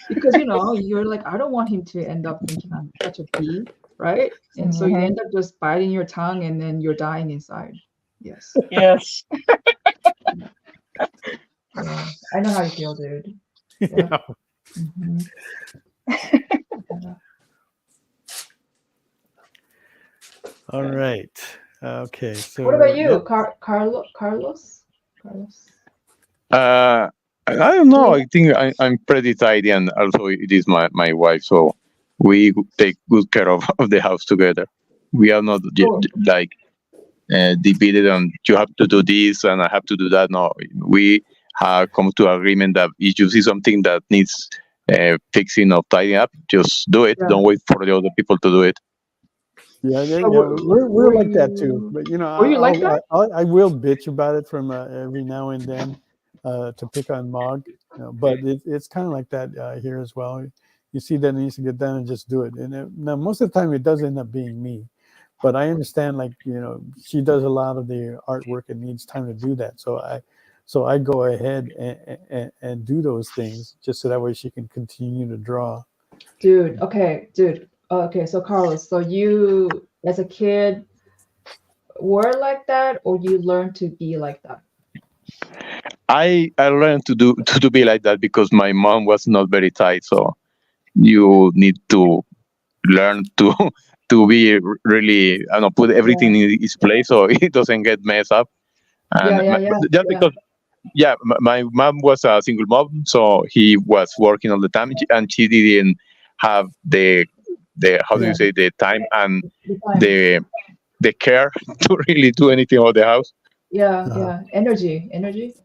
because you're like I don't want him to end up thinking I'm such a B, right? And so you end up just biting your tongue and then you're dying inside. Yes. Yes. Yeah. I know how you feel, dude. Yeah. All right. Okay. So what about you, Carlos? I don't know. I think I'm pretty tidy, and also it is my wife, so we take good care of the house together. We are not like divided on you have to do this and I have to do that. No, we have come to agreement that if you see something that needs fixing or tidying up, just do it. Yeah. Don't wait for the other people to do it. Yeah, we're like that too. But I will bitch about it from every now and then to pick on Mog. But it's kind of like that here as well. You see that it needs to get done and just do it. And now most of the time it does end up being me. But I understand, like, she does a lot of the artwork and needs time to do that. So I go ahead and do those things just so that way she can continue to draw. Dude. Okay. So Carlos, so you as a kid were like that, or you learned to be like that? I learned to be like that because my mom was not very tight. So you need to learn to be really, put everything in its place so it doesn't get messed up. And yeah, my mom was a single mom, so he was working all the time, and she didn't have the how do you say, the time and the care to really do anything about the house. Yeah. Energy. Maybe.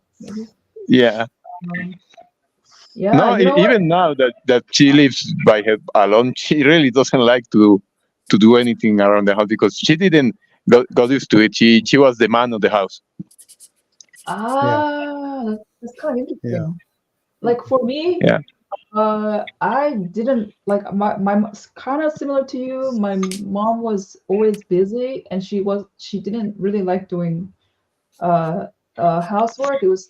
Yeah. Yeah. No, You know even now that she lives by her alone, she really doesn't like to do anything around the house because she didn't got used to it. She was the man of the house. That's kind of interesting. Like for me, Yeah. I didn't like my kind of similar to you. My mom was always busy, and she didn't really like doing housework. It was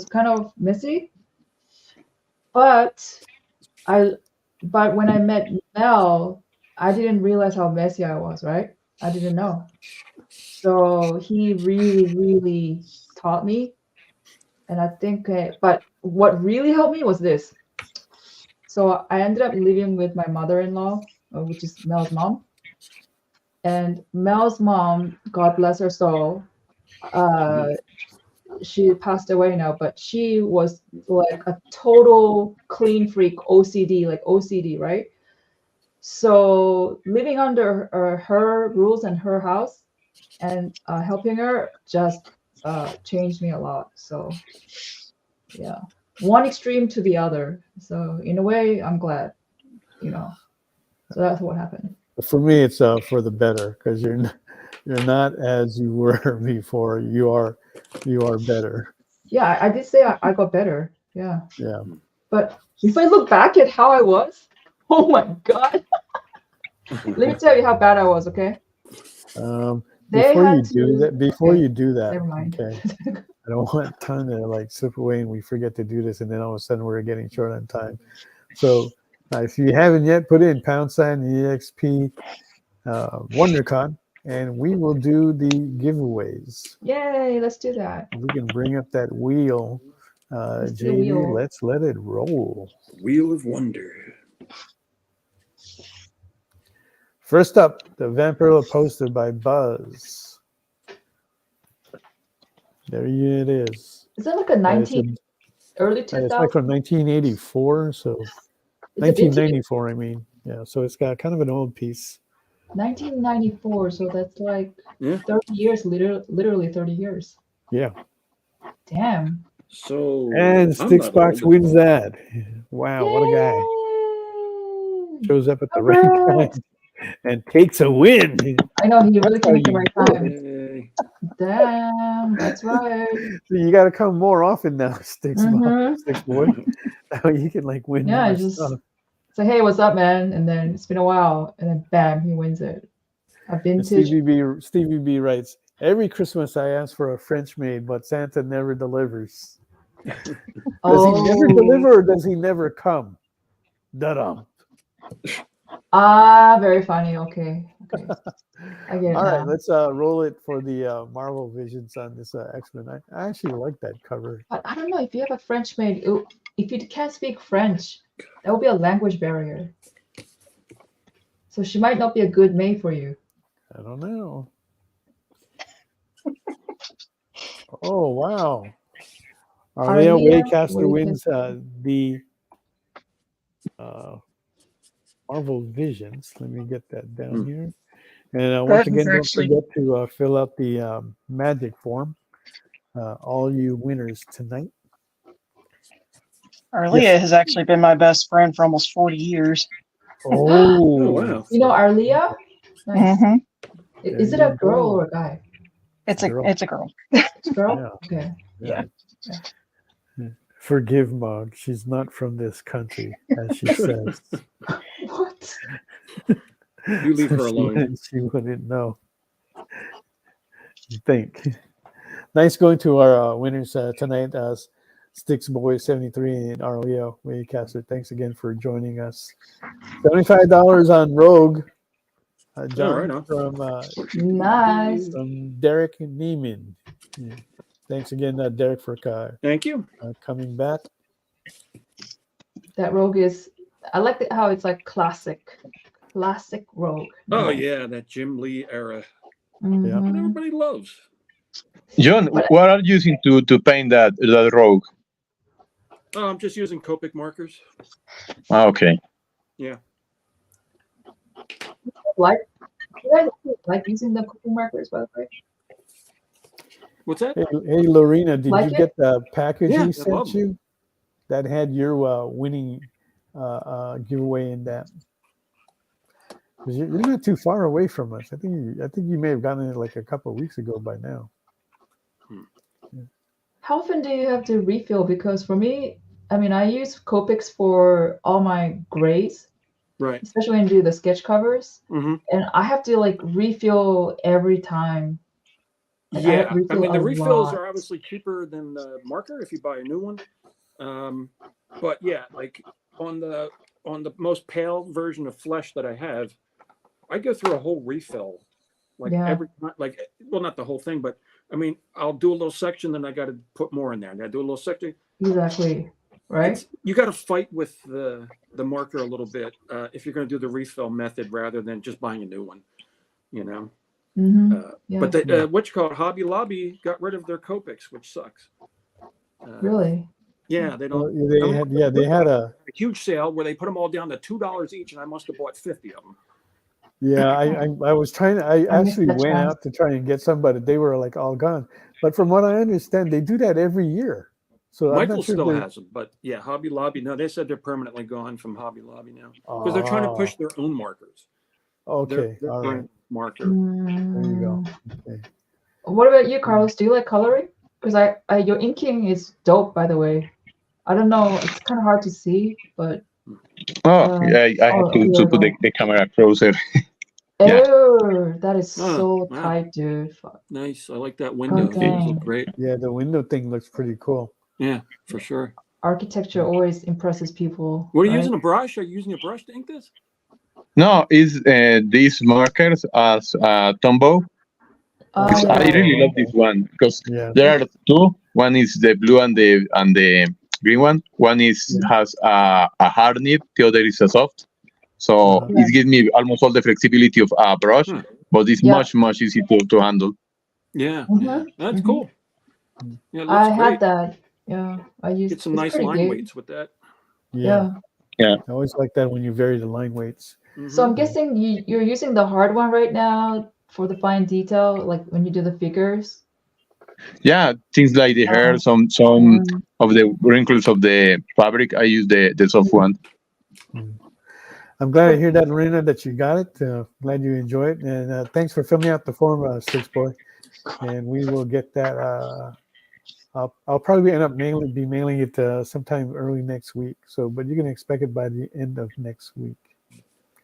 kind of messy. But when I met Mel, I didn't realize how messy I was. Right? I didn't know. So he really, really taught me, and I think. But what really helped me was this. So I ended up living with my mother-in-law, which is Mel's mom. And Mel's mom, God bless her soul, she passed away now, but she was like a total clean freak, OCD, right? So living under her rules and her house and helping her just changed me a lot. So yeah, one extreme to the other. So in a way, I'm glad, So that's what happened. For me, it's for the better because you're not as you were before. You are better. Yeah, I did say I got better. Yeah. Yeah. But if I look back at how I was, oh my God. Let me tell you how bad I was, okay? Before you do that, never mind. Okay. I don't want time to slip away and we forget to do this, and then all of a sudden we're getting short on time. So if you haven't yet, put in #EXP WonderCon, and we will do the giveaways. Yay! Let's do that. We can bring up that wheel, JD. Wheel. Let's let it roll. Wheel of Wonder. First up, the Vampirilla poster by Buzz. There it is. Is that like a early 2000s? It's like from 1984, so 1994. I mean, yeah. So it's got kind of an old piece. 1994, so that's like 30 years, literally 30 years. Yeah. Damn. So and Stixbox wins that. Wow, what a guy! Shows up at the right time and takes a win. I know, he really came at the right time. Damn, that's right. So you got to come more often now, Stix boy. Now you can win. Yeah, just say, hey, what's up, man? And then it's been a while, and then bam, he wins it. A vintage. Stevie B writes, every Christmas I ask for a French maid, but Santa never delivers. Does he never deliver or does he never come? Da-dum. Very funny. Okay. I get it. All right, let's roll it for the Marvel Visions on this X-Men. I actually like that cover. But I don't know if you have a French maid. If you can't speak French, that would be a language barrier. So she might not be a good maid for you. I don't know. Oh, wow. Arlea Waycaster wins the Marvel Visions. Let me get that down here. And once again, don't forget to fill out the magic form. All you winners tonight. Arlea has actually been my best friend for almost 40 years. Oh, wow. You know Arlea? Nice. Mm-hmm. Is it a girl or a guy? It's a girl. It's a girl? Yeah. Okay. Yeah. Forgive Mog. She's not from this country, as she says. What? You leave her alone. She wouldn't know. Think. Nice going to our winners tonight. Stix Boy 73 and Arlea Waycaster. Thanks again for joining us. $75 on Rogue. John from nice. From Derek Neiman. Yeah. Thanks again, Derek, for thank you coming back. That Rogue is. I like how it's like classic Rogue. Oh yeah, that Jim Lee era. Mm-hmm. That everybody loves. John, what are you using to paint that rogue? Oh, I'm just using Copic markers. Okay. Yeah. You guys like using the Copic markers, by the way? What's that? Hey, Lorena, did you get the package Yeah, he I sent love you that had your winning giveaway in that? Because you're not too far away from us. I think you may have gotten it like a couple of weeks ago by now. How often do you have to refill? Because for me, I mean, I use Copics for all my grays, right? Especially when I do the sketch covers, and I have to like refill every time. And Yeah, I mean the refills lot. are obviously cheaper than the marker if you buy a new one. But yeah, like on the most pale version of Flesh that I have, I go through a whole refill, like every like well not the whole thing, but I mean I'll do a little section, then I got to put more in there. I got to do a little section. Exactly. Right. You got to fight with the marker a little bit if you're going to do the refill method rather than just buying a new one, you know. But what you call it, Hobby Lobby got rid of their Copics, which sucks. Really? Yeah, they don't. They had a huge sale where they put them all down to $2 each, and I must have bought 50 of them. Yeah, I was trying. I actually went out to try and get some, but they were like all gone. But from what I understand, they do that every year. So Michael still has them, but yeah, Hobby Lobby. No, they said they're permanently gone from Hobby Lobby now because they're trying to push their own markers. Okay, their all right. Marker. There you go. Okay. What about you, Carlos? Do you like coloring? Because your inking is dope, by the way. I don't know, it's kind of hard to see, but. I have to put the camera closer. Oh, that is so tight, dude. Fuck. Nice. I like that window. Those look great. Yeah, the window thing looks pretty cool. Yeah, for sure. Architecture always impresses people. What are you using, a brush? Are you using a brush to ink this? No, it's these markers as Tombow. I really love this one because there are two. One is the blue and the green one. One has a hard nib. The other is a soft. So it gives me almost all the flexibility of a brush, but it's much easy to handle. Yeah, that's cool. Yeah, it looks I great. have that. Yeah, I use. Get some nice line weights with that. Yeah. I always like that when you vary the line weights. So I'm guessing you're using the hard one right now for the fine detail, like when you do the figures. Yeah, things like the hair, some of the wrinkles of the fabric. I use the soft one. I'm glad to hear that, Lorena, that you got it. Glad you enjoy it, and thanks for filling out the form, Six Boy. And we will get that. I'll probably end up mailing it sometime early next week. So, but you can expect it by the end of next week.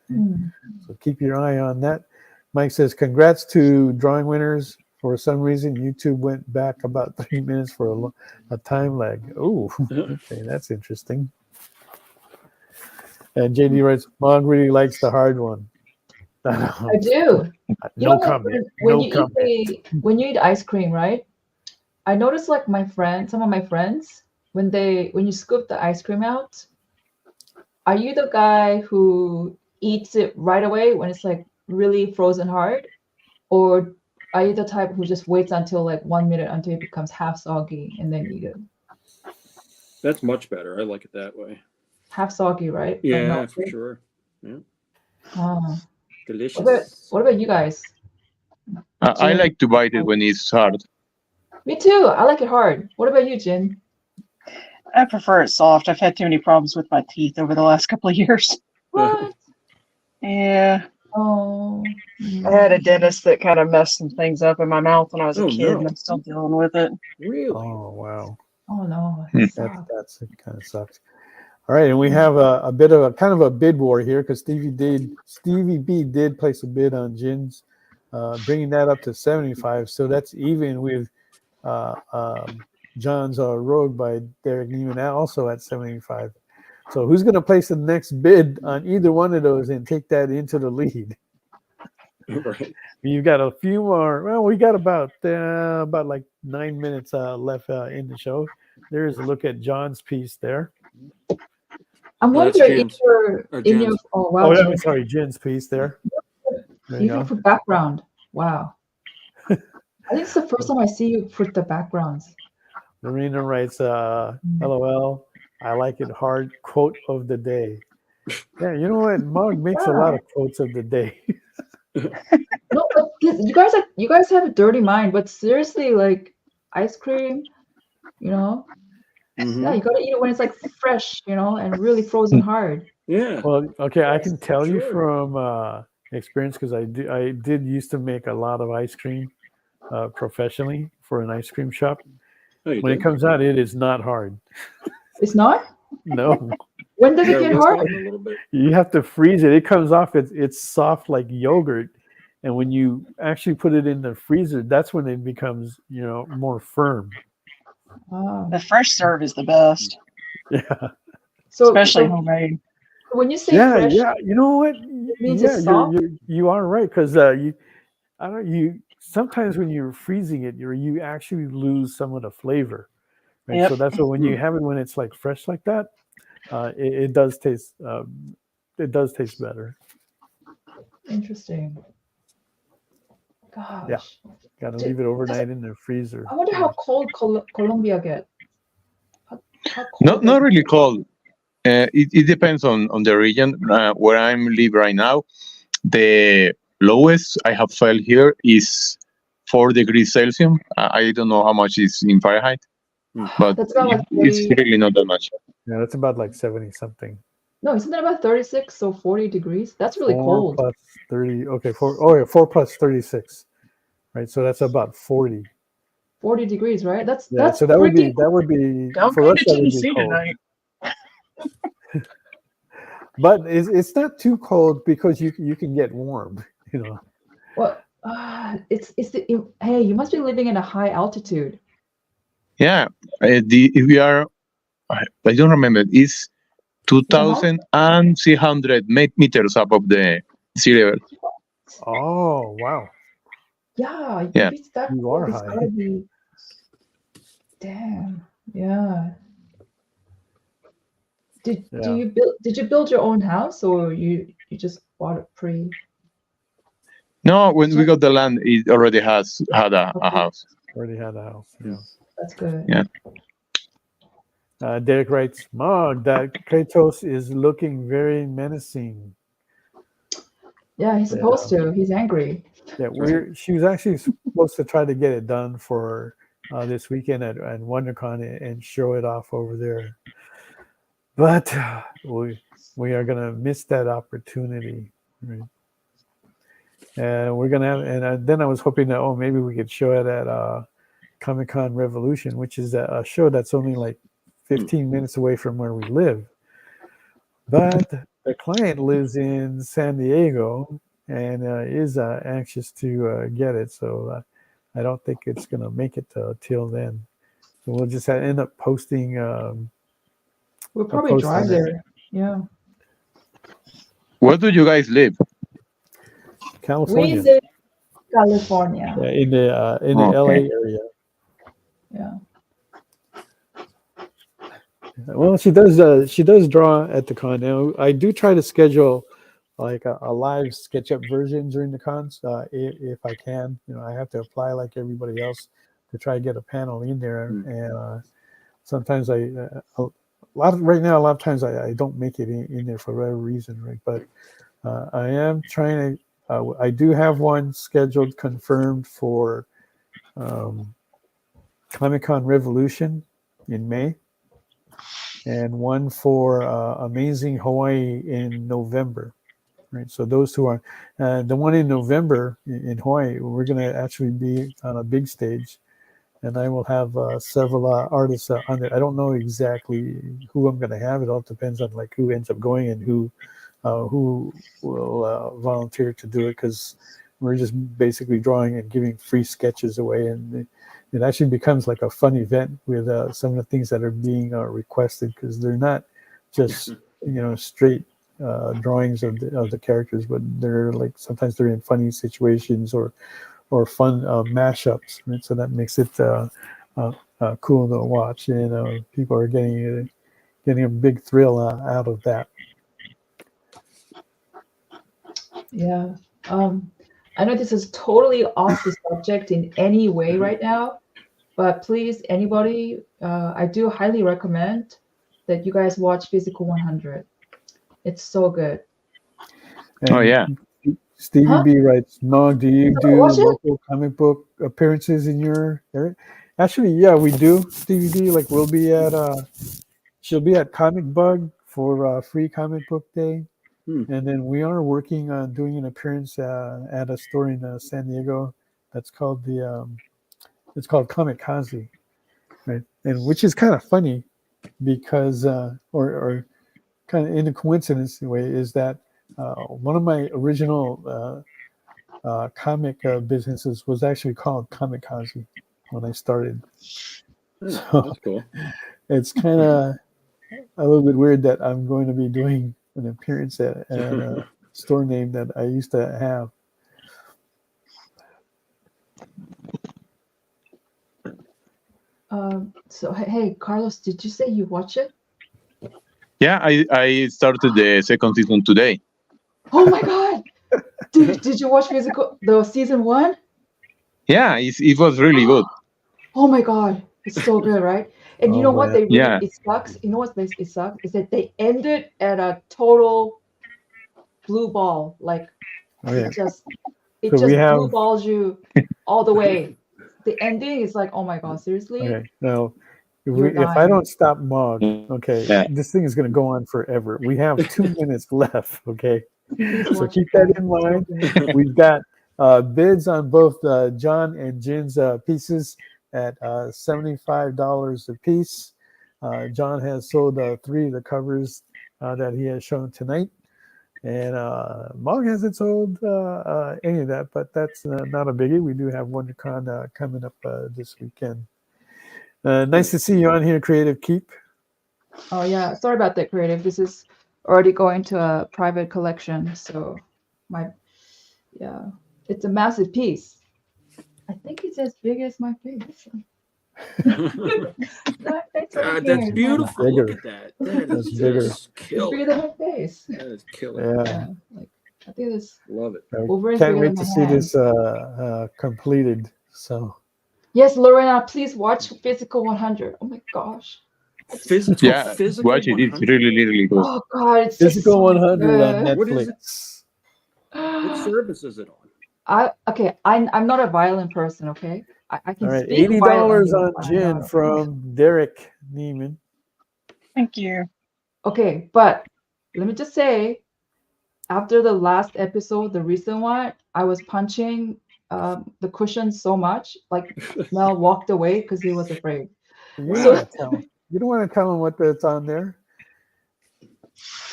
So keep your eye on that. Mike says, "Congrats to drawing winners. For some reason, YouTube went back about 3 minutes for a time lag. Oh, okay, that's interesting." And JD writes, "Mog really likes the hard one." I do. No comment. When you eat ice cream, right? I noticed like some of my friends, when you scoop the ice cream out, are you the guy who eats it right away when it's like really frozen hard, or are you the type who just waits until like 1 minute until it becomes half soggy and then eat it? That's much better. I like it that way. Half soggy, right? Yeah, for sure. Yeah. Oh. Delicious. What about you guys? I like to bite it when it's hard. Me too. I like it hard. What about you, Jin? I prefer it soft. I've had too many problems with my teeth over the last couple of years. What? Yeah. Oh. I had a dentist that kind of messed some things up in my mouth when I was a kid, and I'm still dealing with it. Really? Oh, wow. Oh, no. That's it kind of sucks. All right, and we have a bit of a kind of a bid war here because Stevie B did place a bid on Jin's, bringing that up to 75. So that's even with John's Rogue by Derek Neiman also at 75. So who's going to place the next bid on either one of those and take that into the lead? Right. You've got a few more. Well, we got about like 9 minutes left in the show. There's a look at John's piece there. I'm wondering if you're in your. Oh wow! Oh, sorry, Jin's piece there. Even for background, wow. I think it's the first time I see you put the backgrounds. Marina writes, LOL, I like it hard, quote of the day. Yeah, you know what? Mog makes a lot of quotes of the day. No, but you guys have a dirty mind, but seriously, like ice cream, you know, yeah, you gotta eat it when it's like fresh, you know, and really frozen hard. Yeah. Well, okay, I can tell you Sure. from experience because I did used to make a lot of ice cream professionally for an ice cream shop. Oh, you When it did? comes out, it is not hard. It's not? No, When does it Yeah, get roast hard? it a little bit. you have to freeze it. It comes off. It's soft like yogurt, and when you actually put it in the freezer, that's when it becomes more firm. Wow. The fresh serve is the best, Yeah. So, especially homemade. when you say Yeah, fresh, yeah. You know what? it means Yeah, it's soft. you are right because you sometimes when you're freezing it, you actually lose some of the flavor, right? Yep. So that's what when you have it when it's like fresh like that, it does taste better. Interesting. Gosh. Yeah. Got to leave it overnight in the freezer. I wonder how cold Colombia get. How cold Not is it? really cold. It depends on the region. Where I'm live right now, the lowest I have felt here is 4 degrees Celsius. I don't know how much is in Fahrenheit, but That's about like it's 40. really not that much. Yeah, that's about like 70 something. No, isn't that about 36? So 40 degrees. That's really 4 cold. plus 30. Okay, 4. Oh yeah, 4 plus 36. Right, so that's about 40. 40 degrees, right? That's Yeah, that's so that would be freaking Don't for go us to that would be Tennessee cold. tonight. But it's not too cold because you can get warm, well. Hey, you must be living in a high altitude. Yeah, if we are, I don't remember. It's 2,300 meters above the sea level. Oh wow. Yeah, Yeah. if it's that You cold, are it's high. gotta be. Damn. Yeah. Did you build your own house or you just bought it pre? No, when we got the land, it already had a house. Already had a house. Yeah. That's good. Yeah. Derek writes, Mog, that Kratos is looking very menacing. Yeah, he's supposed to. He's angry. Yeah, she was actually supposed to try to get it done for this weekend at WonderCon and show it off over there. But we are gonna miss that opportunity. Right? And we're gonna have, and then I was hoping that maybe we could show it at Comic-Con Revolution, which is a show that's only like 15 minutes away from where we live. But the client lives in San Diego and is anxious to get it, so I don't think it's gonna make it till then. So we'll just end up posting. We'll probably drive there. Yeah. Where do you guys live? California. We live in California. Yeah, in the LA area. Yeah. Well, she does draw at the con. Now, I do try to schedule like a live SketchUp version during the cons if I can. I have to apply like everybody else to try to get a panel in there, and sometimes a lot of times I don't make it in there for whatever reason, right? But I am trying to. I do have one scheduled, confirmed for Comic-Con Revolution in May, and one for Amazing Hawaii in November. Right, so those two are the one in November in Hawaii. We're going to actually be on a big stage, and I will have several artists on it. I don't know exactly who I'm going to have. It all depends on like who ends up going and who will volunteer to do it, because we're just basically drawing and giving free sketches away, and it actually becomes like a fun event with some of the things that are being requested, because they're not just straight drawings of the characters, but they're like sometimes they're in funny situations or fun mashups, right? So that makes it cool to watch, and people are getting a big thrill out of that. Yeah. I know this is totally off the subject in any way right now, but please, anybody, I do highly recommend that you guys watch Physical 100. It's so good. Oh yeah. Stevie B writes, Mog, do you do Watch it? local comic book appearances in your area? Actually, yeah, we do. Stevie B, like we'll be at she'll be at Comic Bug for free comic book day. And then we are working on doing an appearance at a store in San Diego that's called it's called Kamikaze, right? And which is kind of funny because or kind of in a coincidence way is that one of my original comic businesses was actually called Kamikaze when I started. So That's cool. it's kind of a little bit weird that I'm going to be doing an appearance at a store name that I used to have. So hey, Carlos, did you say you watch it? Yeah, I started the second season today. Oh my god! Did you watch the season 1? Yeah, it was really good. Oh my god, it's so good, right? And you know what? man. It sucks. You know what makes it suck is that they ended at a total blue ball. Like it just blue balls you all the way. The ending is like, oh my god, seriously? Okay, now if I don't stop Mog, this thing is going to go on forever. We have 2 minutes left, okay? So keep that in mind. We've got bids on both John and Jin's pieces at $75 a piece. John has sold 3 of the covers that he has shown tonight. And Mog hasn't sold any of that, but that's not a biggie. We do have WonderCon coming up this weekend. Nice to see you on here, Creative Keep. Oh yeah, sorry about that, Creative. This is already going to a private collection, so it's a massive piece. I think it's as big as my face. That's beautiful. Look at that. That's bigger. It's bigger than my face. That is killer. Yeah. I think it's Love it. Can't wait to see this completed. So. Yes, Lorena, please watch Physical 100. Oh my goch. Physical watch it. It's really good. Oh god, it's Physical so 100 good. on Netflix. What service is it on? I'm not a violent person, okay? I can All right, speak $80 violently, on but I'm Jin not. from Derek Neiman. Thank you. Okay, but let me just say, after the last episode, the recent one, I was punching the cushion so much, like Mel walked away because he was afraid. You don't want to tell him what's on there.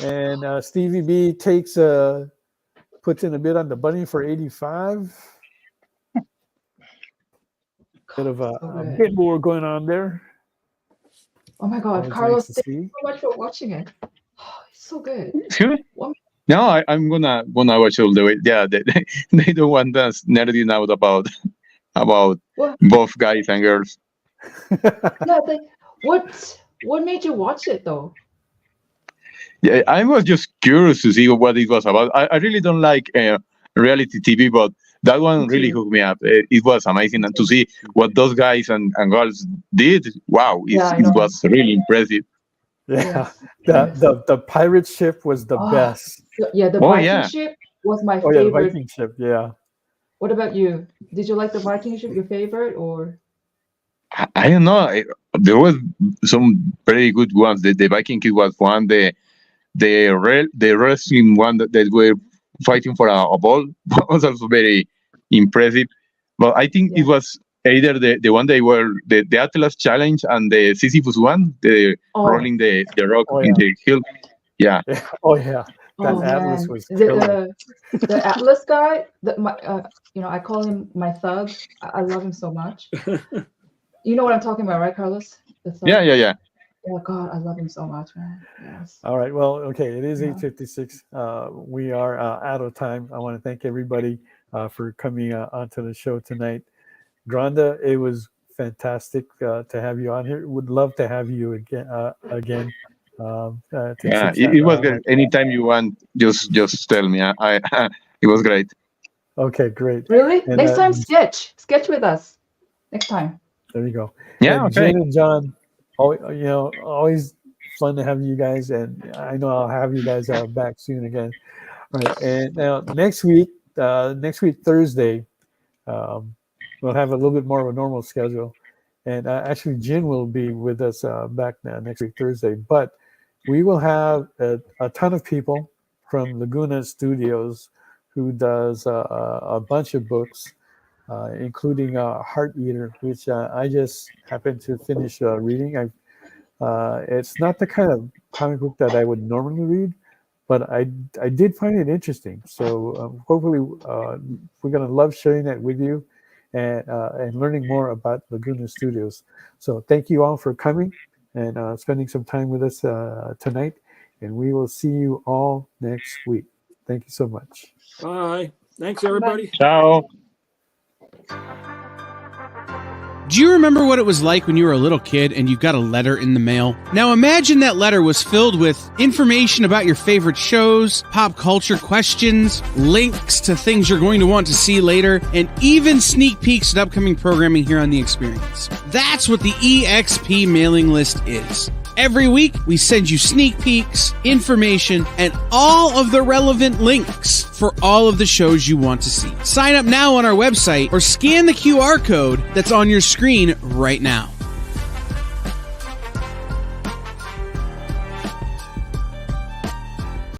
And Stevie B puts in a bid on the bunny for 85. Bit of a bit more going on there. Oh my god, Always Carlos, nice to thank you so much for watching it. Oh, it's so good. Excuse me? No, I'm gonna watch all the way. Yeah, they don't want us nerding out about both guys and girls. Yeah, what made you watch it though? Yeah, I was just curious to see what it was about. I really don't like reality TV, but that one really hooked me up. It was amazing, and to see what those guys and girls did, wow, it was really impressive. Yeah, the pirate ship was the best. Yeah, the Viking ship was my favorite. Yeah, the Viking ship. Yeah. What about you? Did you like the Viking ship your favorite or? I don't know. There was some very good ones. The Viking ship was one. The wrestling one that were fighting for a ball was also very impressive. But I think it was either the one they were the Atlas Challenge and the Sisyphus one, rolling the rock in the hill. Yeah. Oh yeah. That Atlas was the Atlas guy. I call him my thug. I love him so much. You know what I'm talking about, right, Carlos? Yeah. Oh God, I love him so much, man. Yes. All right. Well, okay. It is 8:56. We are out of time. I want to thank everybody for coming onto the show tonight. Granda, it was fantastic to have you on here. Would love to have you again. It was great. Anytime you want, just tell me. It was great. Okay, great. Really? And, Next time, sketch with us. Next time. There you go. Yeah, and okay. Jen and John, always fun to have you guys, and I know I'll have you guys back soon again. All right, and now next week Thursday, we'll have a little bit more of a normal schedule, and actually Jen will be with us back next week Thursday, but we will have a ton of people from Laguna Studios who does a bunch of books, including Heart Eater, which I just happened to finish reading. It's not the kind of comic book that I would normally read, but I did find it interesting. So hopefully we're going to love sharing that with you and learning more about Laguna Studios. So thank you all for coming and spending some time with us tonight. And we will see you all next week. Thank you so much. Bye. Thanks, everybody. Ciao. Do you remember what it was like when you were a little kid and you got a letter in the mail? Now imagine that letter was filled with information about your favorite shows, pop culture questions, links to things you're going to want to see later, and even sneak peeks at upcoming programming here on The Experience. That's what the EXP mailing list is. Every week, we send you sneak peeks, information, and all of the relevant links for all of the shows you want to see. Sign up now on our website or scan the QR code that's on your screen right now.